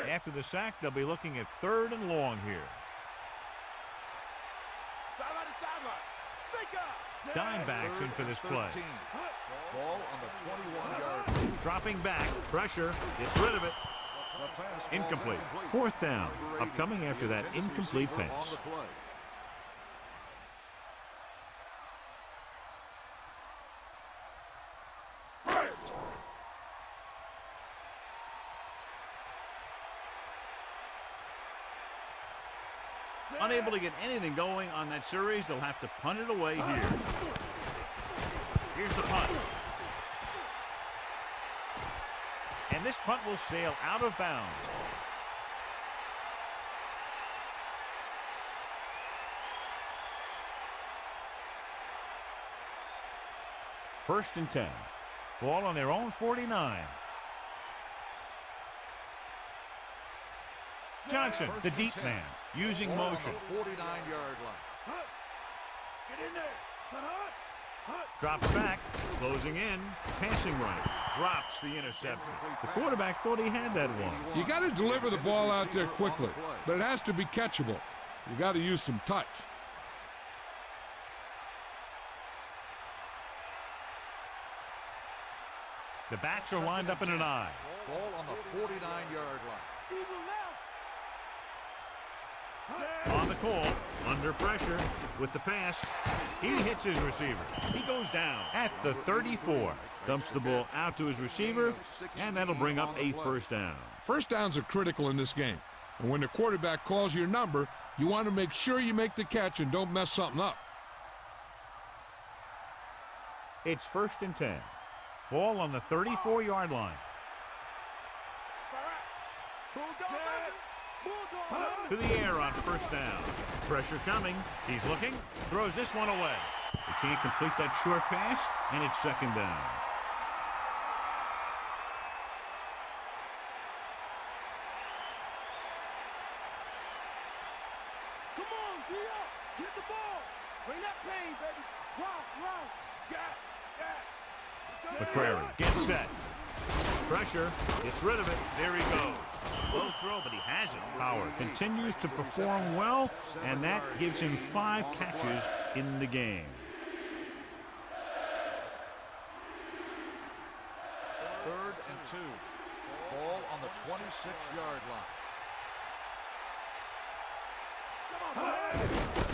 After the sack, they'll be looking at 3rd and long here. Sideline to sideline. Dimebacks in for this play. 13. Ball on the 21-yard line. Dropping back. Pressure. Gets rid of it. The pass ball Incomplete. 4th down. Upcoming after that incomplete On pass. the play. Unable to get anything going on that series, they'll have to punt it away here. Here's the punt. And this punt will sail out of bounds. First and 10. Ball on their own 49. Johnson, the deep man, using motion. 49-yard line. Get in there. Drops back, closing in, passing right. Drops the interception. The quarterback thought he had that one. You got to deliver the ball out there quickly, but it has to be catchable. You got to use some touch. The backs are lined up in an I. Ball on the 49-yard line. On the call, under pressure, with the pass, he hits his receiver. He goes down at the 34. Dumps the ball out to his receiver, and that'll bring up a 1st down. First downs are critical in this game. And when the quarterback calls your number, you want to make sure you make the catch and don't mess something up. It's 1st and 10. Ball on the 34-yard line. To the air on 1st down. Pressure coming. He's looking. Throws this one away. He can't complete that short pass, and it's 2nd down. Come on, D-up. Get the ball. Bring that pain, baby. Run. McCrary gets set. Pressure. Gets rid of it. There he goes. Low throw, but he has it. Power continues to perform well, and that gives him 5 catches in the game. 3rd and 2. Ball on the 26-yard line.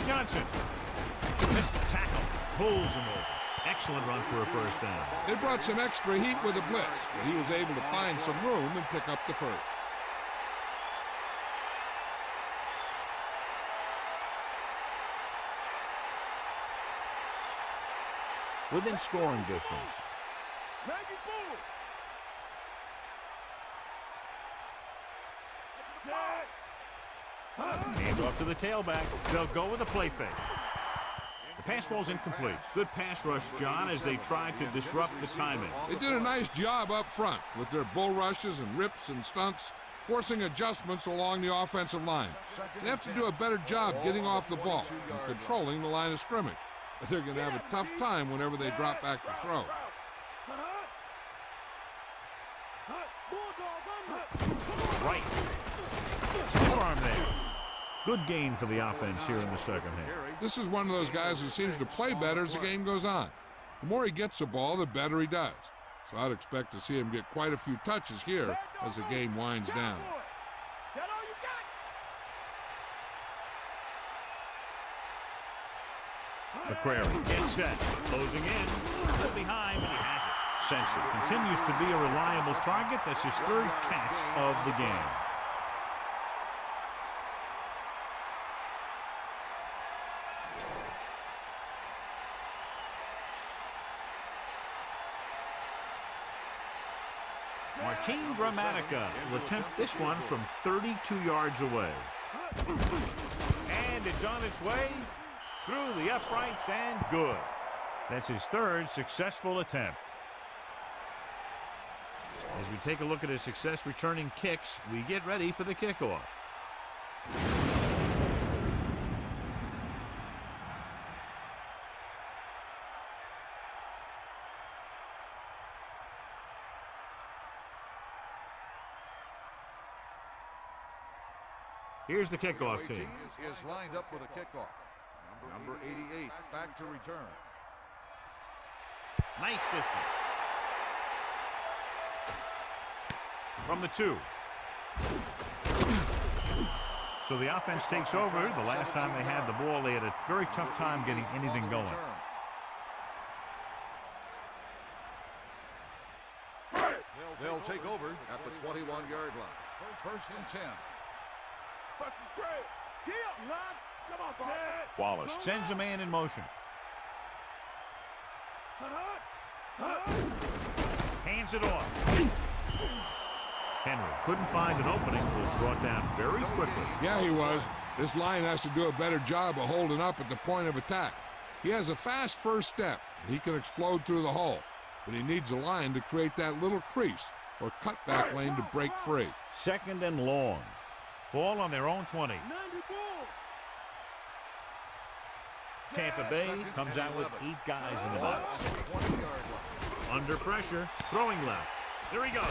Johnson. Missed the tackle. Pulls him over. Excellent run for a 1st down. They brought some extra heat with a blitz, but he was able to find some room and pick up the 1st. within scoring distance. Maggie Boone. Hand off to the tailback. They'll go with a play fake. The pass falls incomplete. Good pass rush, John, as they tried to disrupt the timing. They did a nice job up front with their bull rushes and rips and stunts, forcing adjustments along the offensive line. They have to do a better job getting off the ball and controlling the line of scrimmage. They're going to have a tough time whenever they drop back to throw. Right. Stiff arm there. Good gain for the offense here in the second half. This is one of those guys who seems to play better as the game goes on. The more he gets the ball, the better he does. So I'd expect to see him get quite a few touches here as the game winds down. McCrary gets set, closing in, behind, and he has it. Sensi continues to be a reliable target. That's his third catch of the game. Martin Gramatica will attempt this one from 32 yards away. And it's on its way through the uprights and good. That's his third successful attempt. As we take a look at his success returning kicks, we get ready for the kickoff. Here's the kickoff team. Is lined up for the kickoff. Number 88 back to return. Nice distance. From the 2. So the offense takes over. The last time they had the ball, they had a very tough time getting anything going. They'll take over at the 21-yard line. First and 10. Wallace sends a man in motion. Hands it off. Henry couldn't find an opening, was brought down very quickly. Yeah, he was. This line has to do a better job of holding up at the point of attack. He has a fast first step. He can explode through the hole, but he needs a line to create that little crease or cutback lane to break free. Second and long. Ball on their own 20. Tampa Bay comes out with 8 guys in the box. Under pressure, throwing left. There he goes.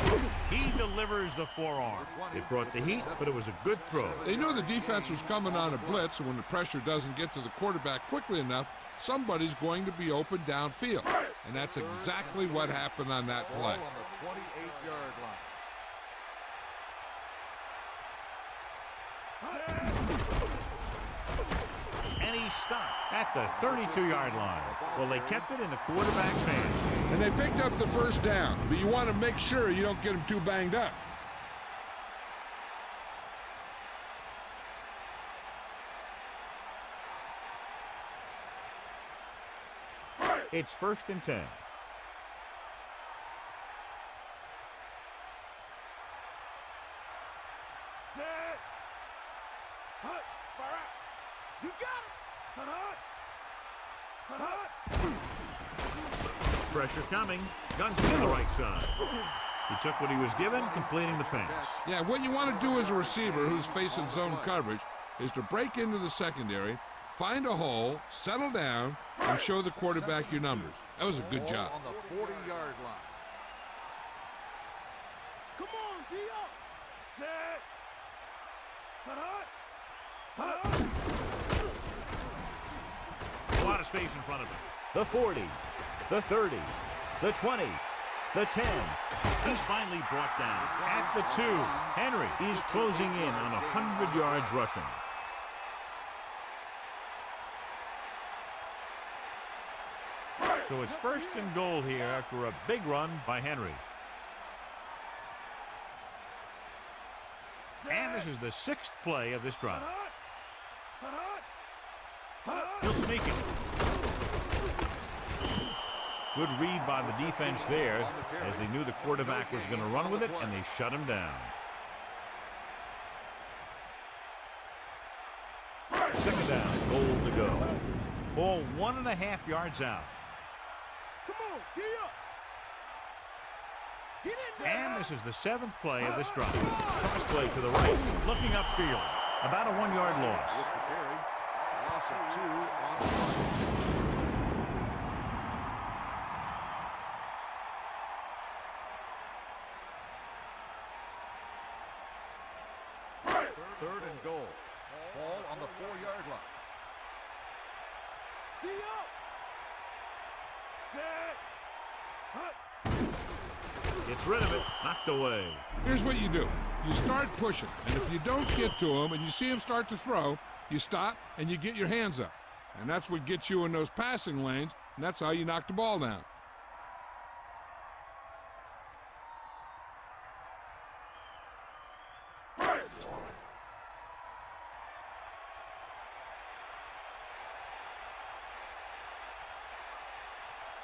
He delivers the forearm. It brought the heat, but it was a good throw. They knew the defense was coming on a blitz, and when the pressure doesn't get to the quarterback quickly enough, somebody's going to be open downfield. And that's exactly what happened on that play. On the 28-yard line. And he stopped at the 32-yard line. Well, they kept it in the quarterback's hands. And they picked up the first down, but you want to make sure you don't get them too banged up. It's first and 10. Pressure coming. Guns to the right side. He took what he was given, completing the pass. Yeah, what you want to do as a receiver who's facing zone coverage is to break into the secondary, find a hole, settle down, and show the quarterback your numbers. That was a good job. On the 40-yard line. Come on, D-up. Set. A lot of space in front of him. The 40, the 30, the 20, the 10. He's finally brought down at the 2. Henry is closing in on 100 yards rushing. So it's first and goal here after a big run by Henry. And this is the 6th play of this drive. He'll sneak it. Good read by the defense there as they knew the quarterback was going to run with it, and they shut him down. Second down, goal to go. Ball 1.5 yards out. Come on, get up. Get in there. And this is the 7th play of this drive. Cross play to the right, looking upfield. About a 1-yard loss. With the carry, loss of 2 on the play. Third and goal. Ball on the 4-yard line. D up. Set. Gets rid of it, knocked away. Here's what you do. You start pushing, and if you don't get to him and you see him start to throw, you stop and you get your hands up. And that's what gets you in those passing lanes, and that's how you knock the ball down.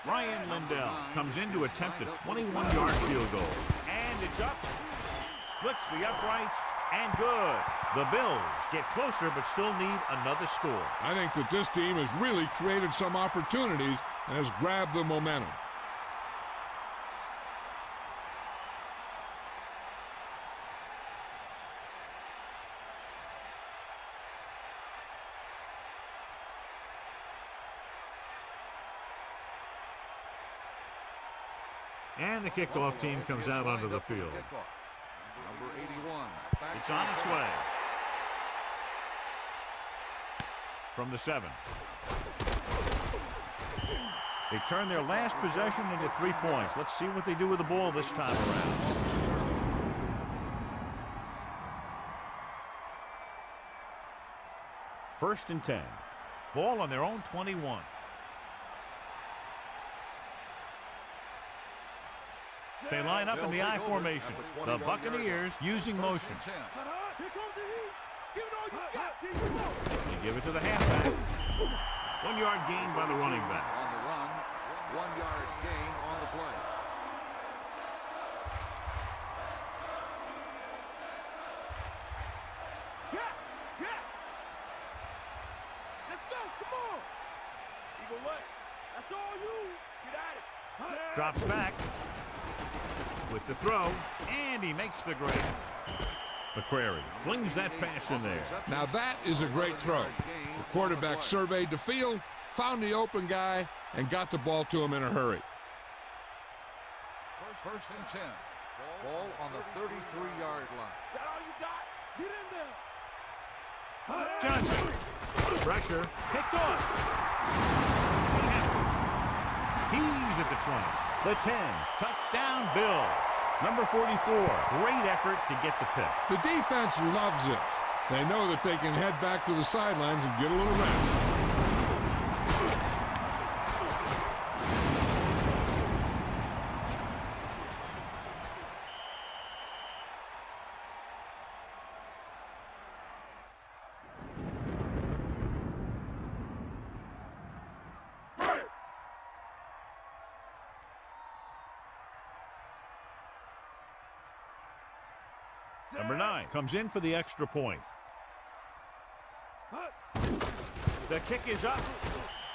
Ryan Lindell comes in to attempt a 21-yard field goal. And it's up. Splits the uprights. And good. The Bills get closer but still need another score. I think that this team has really created some opportunities and has grabbed the momentum. And the kickoff team comes out onto the field. Number 81. It's on its way. From the 7. They turn their last possession into 3 points. Let's see what they do with the ball this time around. First and 10. Ball on their own 21. They line up in the I formation. The Buccaneers using motion. Here comes the heat. Give it all you got. Come on. They give it to the halfback. 1-yard gain by the running back. On the run, 1-yard gain on the play. Yeah. Let's go. Come on. Eagle leg. That's all you. Get at it. Drops back with the throw, and he makes the grab. McCrary flings that pass in there. Now that is a great throw. The quarterback surveyed the field, found the open guy, and got the ball to him in a hurry. First and 10. Ball on the 33-yard line. Is that all you got? Get in there. Johnson. Pressure. Picked off. He's at the 20. The 10. Touchdown Bills. Number 44. Great effort to get the pick. The defense loves it. They know that they can head back to the sidelines and get a little rest. Number 9 comes in for the extra point. The kick is up.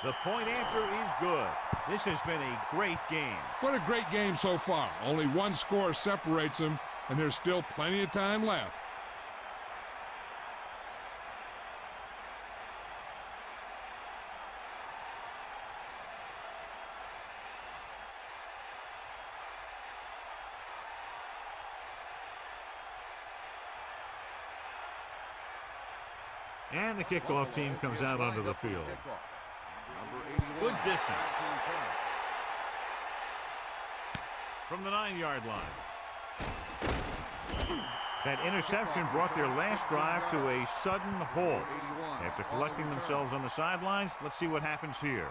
The point after is good. This has been a great game. What a great game so far. Only one score separates them, and there's still plenty of time left. And the kickoff team comes out onto the field. Good distance. From the 9-yard line. That interception brought their last drive to a sudden halt. After collecting themselves on the sidelines, let's see what happens here.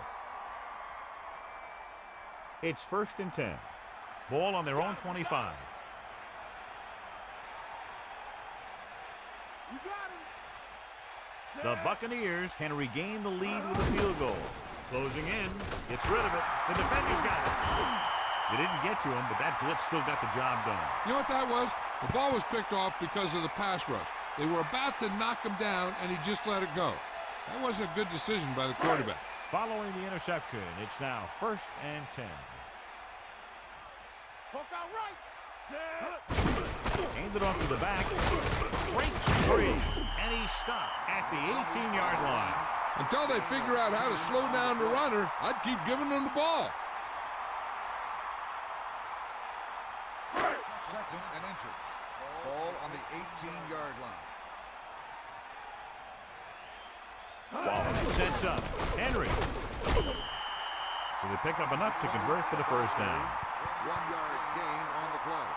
It's first and 10. Ball on their own 25. You got him. The Buccaneers can regain the lead with a field goal. Closing in. Gets rid of it. The defender's got it. They didn't get to him, but that blitz still got the job done. You know what that was? The ball was picked off because of the pass rush. They were about to knock him down, and he just let it go. That wasn't a good decision by the quarterback. Following the interception, it's now 1st and 10. Hook out right. Set. Handed off to the back. Breaks free. And he's stopped at the 18-yard line. Until they figure out how to slow down the runner, I'd keep giving them the ball. 2nd and inches. Ball on the 18-yard line. Wallace sets up. Henry. So they pick up enough to convert for the first down. 1-yard gain on the play.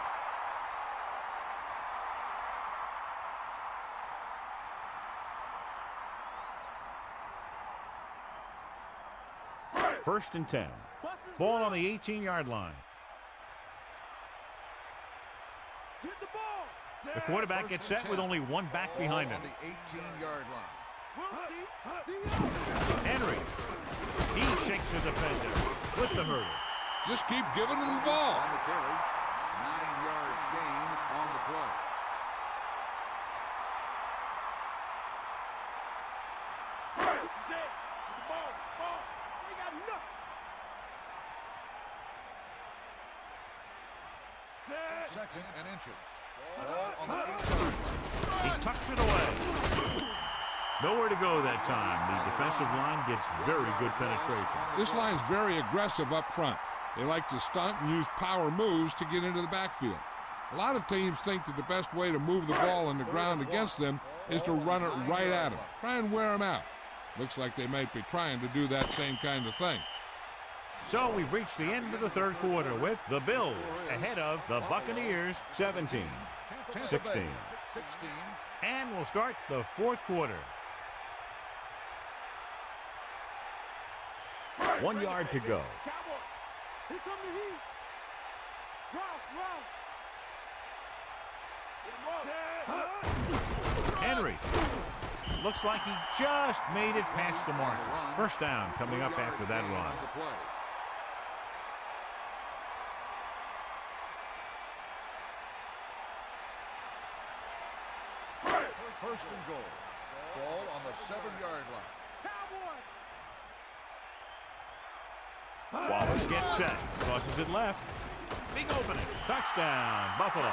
First and 10. Ball on the 18-yard line. Get the ball. The quarterback gets set with only one back behind him. On the 18-yard line. Henry. He shakes the defender with the hurdle. Just keep giving them the ball. On the carry. 9-yard gain on the play. This is it. Get the ball. Ball. They got nothing. Set. 2nd and inches. Ball on the 8-yard line. He tucks it away. Nowhere to go that time. The defensive line gets very good penetration. This line's very aggressive up front. They like to stunt and use power moves to get into the backfield. A lot of teams think that the best way to move the ball on the ground against them is to run it right at them. Try and wear them out. Looks like they might be trying to do that same kind of thing. So we've reached the end of the third quarter with the Bills ahead of the Buccaneers 17-16. And we'll start the fourth quarter. 1 yard to go. Cowboy. Here come the heat. Ralph. Henry. Looks like he just made it past the marker. First down coming up after that run. First and goal. Ball on the 7-yard line. Wallace gets set. Tosses it left. Big opening. Touchdown, Buffalo.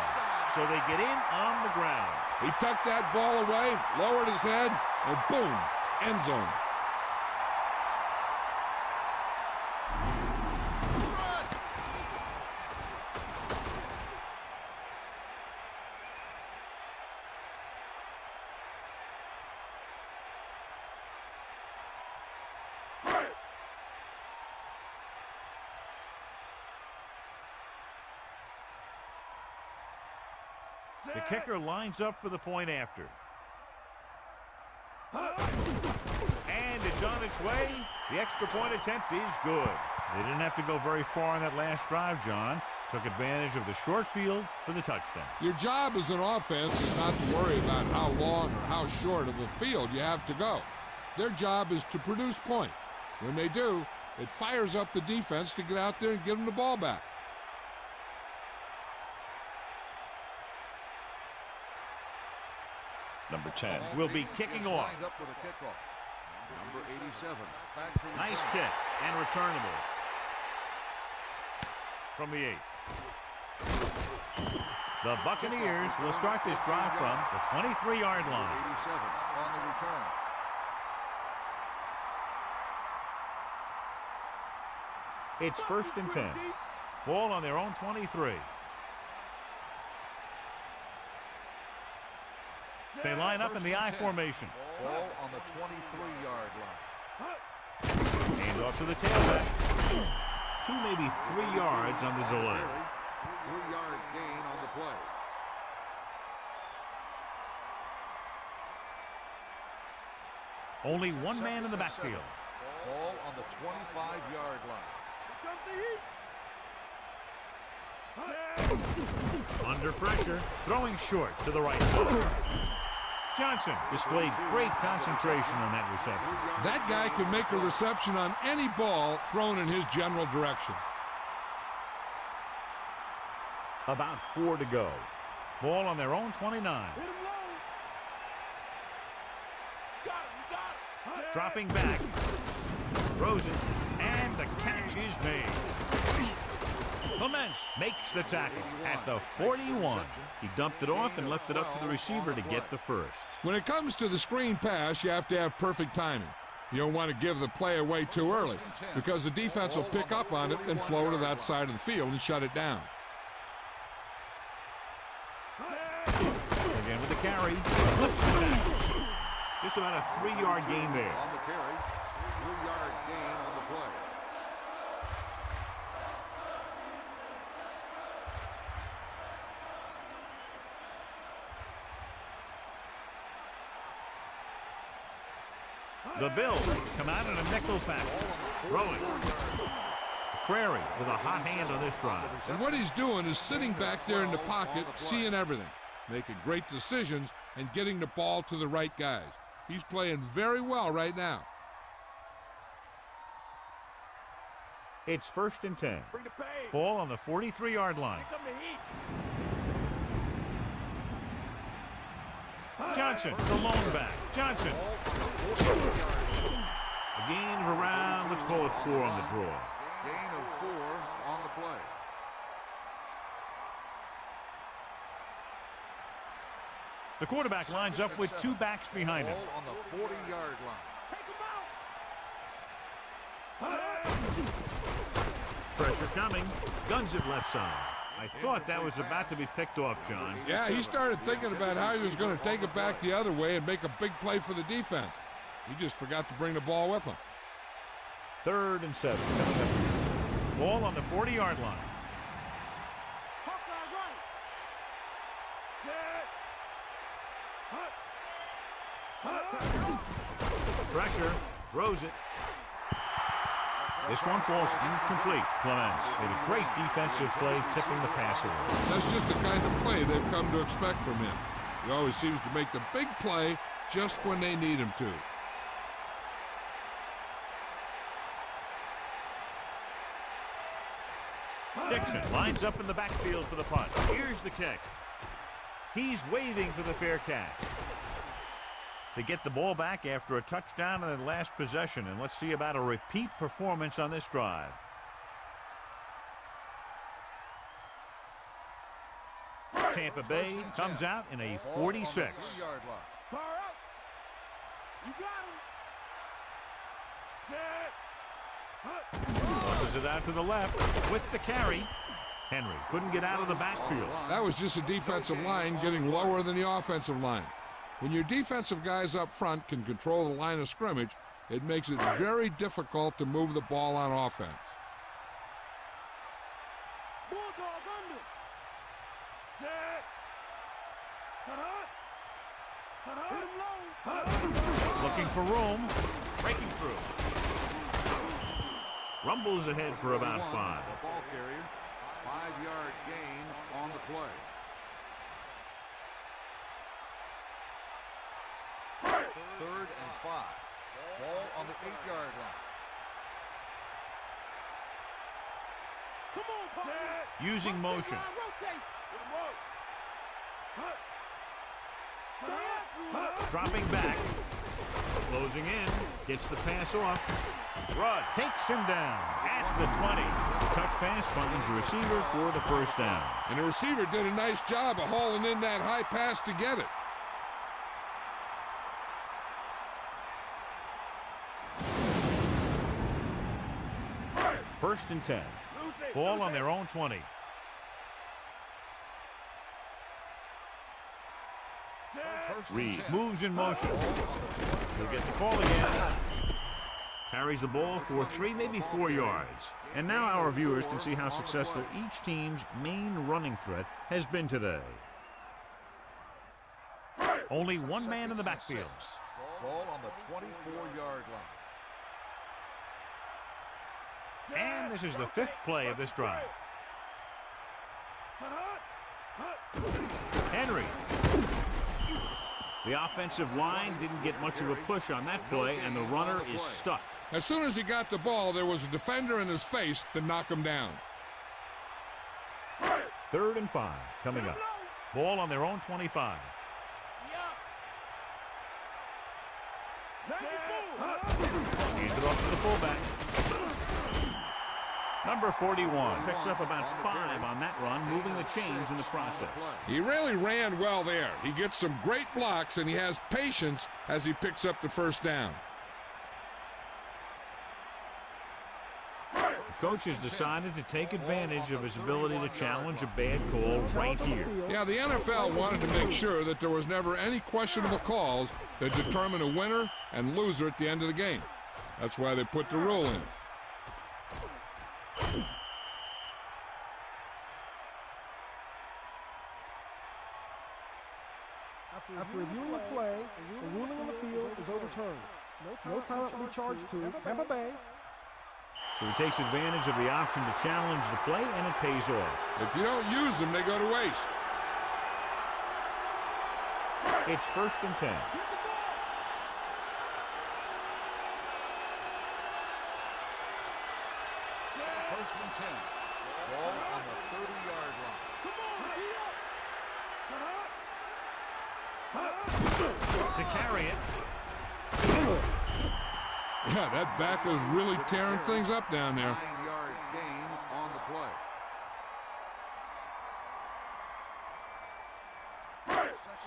So they get in on the ground. He tucked that ball away, lowered his head, and boom, end zone. The kicker lines up for the point after. And it's on its way. The extra point attempt is good. They didn't have to go very far on that last drive, John. Took advantage of the short field for the touchdown. Your job as an offense is not to worry about how long or how short of a field you have to go. Their job is to produce points. When they do, it fires up the defense to get out there and give them the ball back. Number 10 will be kicking off. Up for the kickoff. Number 87. Nice kick and returnable from the 8. The Buccaneers will start this drive from the 23-yard line. 87 on the return. It's 1st and 10. Ball on their own 23. They line up in the I formation. Ball on the 23-yard line. Hand off to the tailback. 2, maybe 3 yards on the delay. 3-yard gain on the play. Only one man in the backfield. Ball on the 25-yard line. Under pressure, throwing short to the right side. Johnson displayed great concentration on that reception. That guy can make a reception on any ball thrown in his general direction. About 4 to go. Ball on their own 29. Hit him low. Got him, you got him. Dropping back. Throws it. And the catch is made. Clements makes the tackle at the 41. He dumped it off and left it up to the receiver to get the first. When it comes to the screen pass, you have to have perfect timing. You don't want to give the play away too early because the defense will pick up on it and flow to that side of the field and shut it down. Again with the carry. Slips it back. Just about a 3-yard gain there. On the carry, 3-yard gain on the play. The Bills come out in a nickel package. Throwing. Prairie with a hot hand on this drive. And what he's doing is sitting back there in the pocket, seeing everything, making great decisions, and getting the ball to the right guys. He's playing very well right now. It's 1st and 10. Bring the pain. Ball on the 43-yard line. Here come the heat. Johnson, the lone back. Johnson. A gain of around, let's call it 4 on the draw. Gain of 4 on the play. The quarterback lines up with 2 backs behind him. Ball on the 40-yard line. Take him out. Pressure coming. Guns it left side. I thought that was about to be picked off, John. Yeah, he started thinking about how he was going to take it back the other way and make a big play for the defense. He just forgot to bring the ball with him. 3rd and 7. Ball on the 40-yard line. Hawkeye right. Set. Pressure. Throws it. This one falls incomplete. Clements made a great defensive play, tipping the pass away. That's just the kind of play they've come to expect from him. He always seems to make the big play just when they need him to. Dixon lines up in the backfield for the punt. Here's the kick. He's waving for the fair catch. They get the ball back after a touchdown in the last possession, and let's see about a repeat performance on this drive. Tampa Bay comes out in a 46. Far out. You got him. Set. Tosses it out to the left with the carry. Henry couldn't get out of the backfield. That was just a defensive line getting lower than the offensive line. When your defensive guys up front can control the line of scrimmage, it makes it very difficult to move the ball on offense. Bulldog under. Set. Hit him low. Looking for room. Breaking through. Rumbles ahead for about 5. Ball carrier. 5-yard gain on the play. 3rd and 5. Ball on the 8-yard line. Come on, partner. Using motion. Rotate. Hit him low. Stay up. Dropping back. Closing in. Gets the pass off. Rudd takes him down at the 20. Touch pass finds the receiver for the first down. And the receiver did a nice job of hauling in that high pass to get it. First and 10. Ball on their own 20. Reed moves in motion. He'll get the call again. Carries the ball for 3, maybe 4 yards. And now our viewers can see how successful each team's main running threat has been today. Only one man in the backfield. Ball on the 24-yard line. And this is the 5th play of this drive. Henry The offensive line didn't get much of a push on that play, and the runner is stuffed. As soon as he got the ball, there was a defender in his face to knock him down. 3rd and 5 coming up. Ball on their own 25. Hands it off to the fullback. Number 41 picks up about 5 on that run, moving the chains in the process. He really ran well there. He gets some great blocks, and he has patience as he picks up the first down. The coach has decided to take advantage of his ability to challenge a bad call right here. Yeah, the NFL wanted to make sure that there was never any questionable calls that determine a winner and loser at the end of the game. That's why they put the rule in. After reviewing the play, the ruling on the field is overturned. No timeout will be charged to Tampa Bay. So he takes advantage of the option to challenge the play, and it pays off. If you don't use them, they go to waste. It's 1st and 10. First and 10. Ball on the 30-yard line. To carry it. Yeah, that back is really tearing things up down there. 9-yard gain on the play.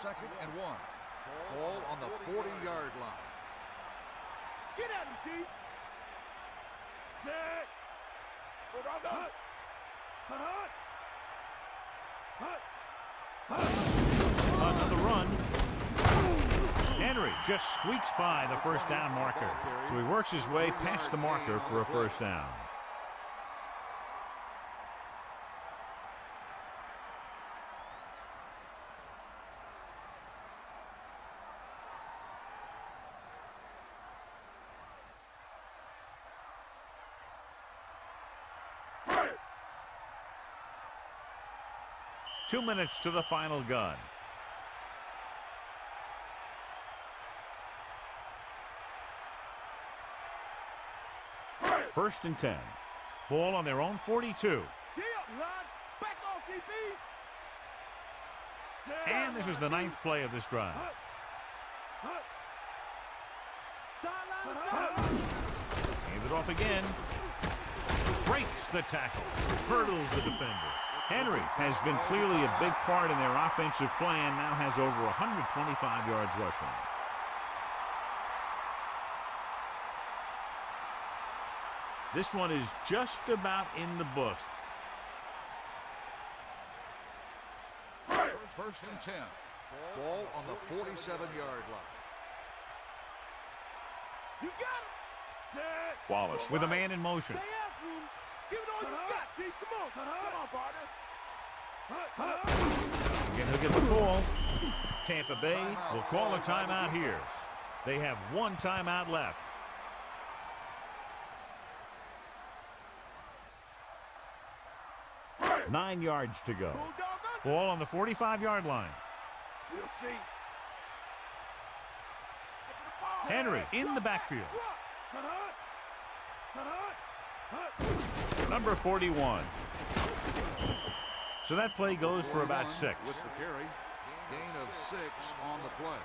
Second and 1. Ball on the 40-yard line. Get at him, D. Set. Another run. Henry just squeaks by the first down marker. So he works his way past the marker for a first down. Two minutes to the final gun. First and 10. Ball on their own 42. Back off, DB. And this is the 9th play of this drive. Hands it off again. Breaks the tackle. Hurdles the defender. Henry has been clearly a big part in their offensive plan. Now has over 125 yards rushing. This one is just about in the books. First and 10. Ball on the 47-yard line. You got it. Set. Wallace with a man in motion. Stay after him. Give it all you got, D. Come on. Come on, partner. Again, he'll get the ball. Tampa Bay will call a timeout here. They have one timeout left. Nine yards to go. Ball on the 45-yard line. We'll see. Henry in the backfield. Number 41. So that play goes for about 6. With the carry, gain of 6 on the play.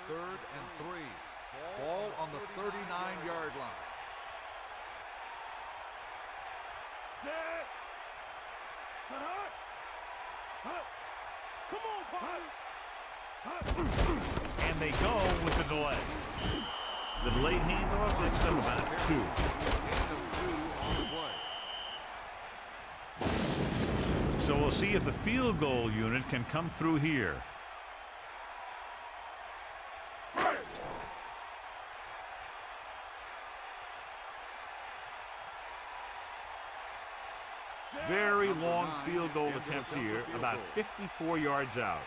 Third and 3. Ball on the 39-yard line. Set. Come on, partner. And they go with the delay. The delayed handoff gets them about 2. Gain of 2 on the play. So we'll see if the field goal unit can come through here. Very long field goal attempt here, about 54 yards out.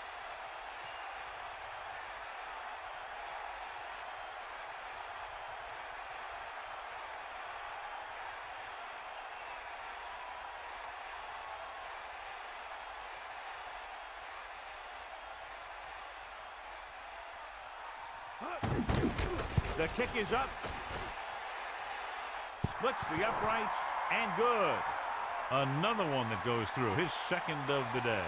The kick is up. Splits the uprights, and good. Another one that goes through, his second of the day.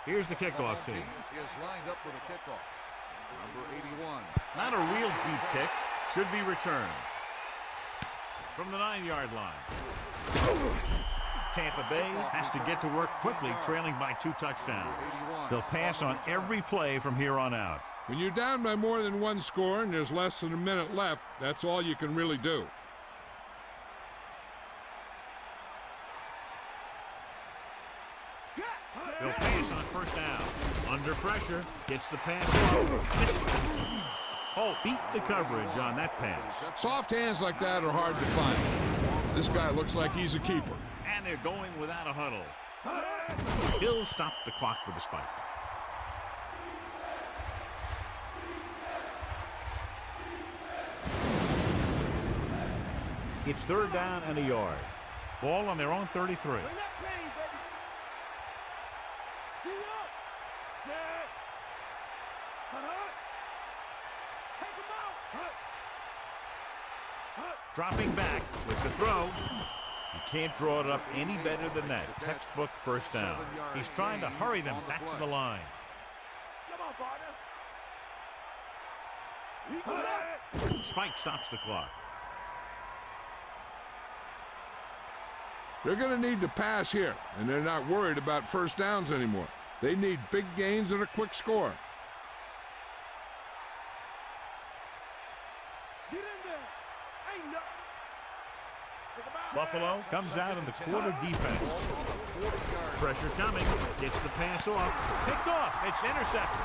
Here's the kickoff team. Is lined up for the kickoff. Number 81. Not a real deep kick. Should be returned. From the 9-yard line. Tampa Bay has to get to work quickly, trailing by 2 touchdowns. They'll pass on every play from here on out. When you're down by more than 1 score and there's less than a minute left, that's all you can really do. They'll pass on first down. Under pressure, gets the pass off. Oh, beat the coverage on that pass. Soft hands like that are hard to find. This guy looks like he's a keeper. And they're going without a huddle. He'll stop the clock with a spike. It's 3rd down and a yard. Ball on their own 33. Dropping back with the throw. You can't draw it up any better than that. Textbook first down. He's trying to hurry them back to the line. Spike stops the clock. They're going to need to pass here, and they're not worried about first downs anymore. They need big gains and a quick score. Buffalo comes out in the quarter defense. Pressure coming. Gets the pass off. Picked off. It's intercepted.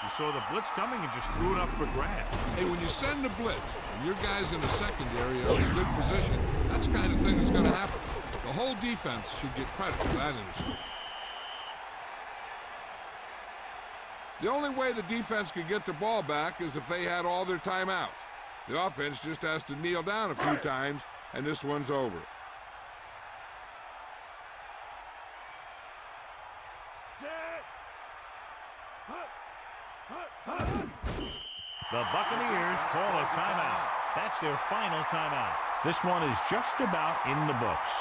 You saw the blitz coming and just threw it up for grabs. Hey, when you send a blitz and your guys in the secondary are in good position, that's the kind of thing that's going to happen. The whole defense should get credit for that interception. The only way the defense could get the ball back is if they had all their timeouts. The offense just has to kneel down a few times, and this one's over. The Buccaneers call a timeout. That's their final timeout. This one is just about in the books.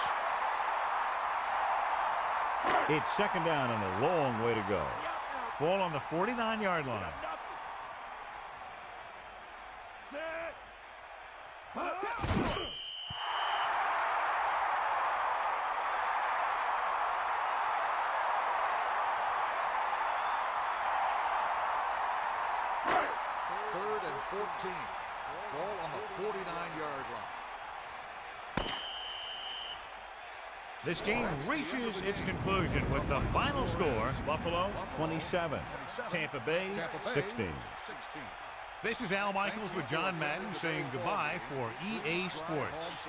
It's 2nd down and a long way to go. Ball on the 49-yard line. Third and 14. Ball on the 49-yard line. This game reaches its conclusion with the final score, Buffalo 27, Tampa Bay 16. This is Al Michaels with John Madden saying goodbye for EA Sports.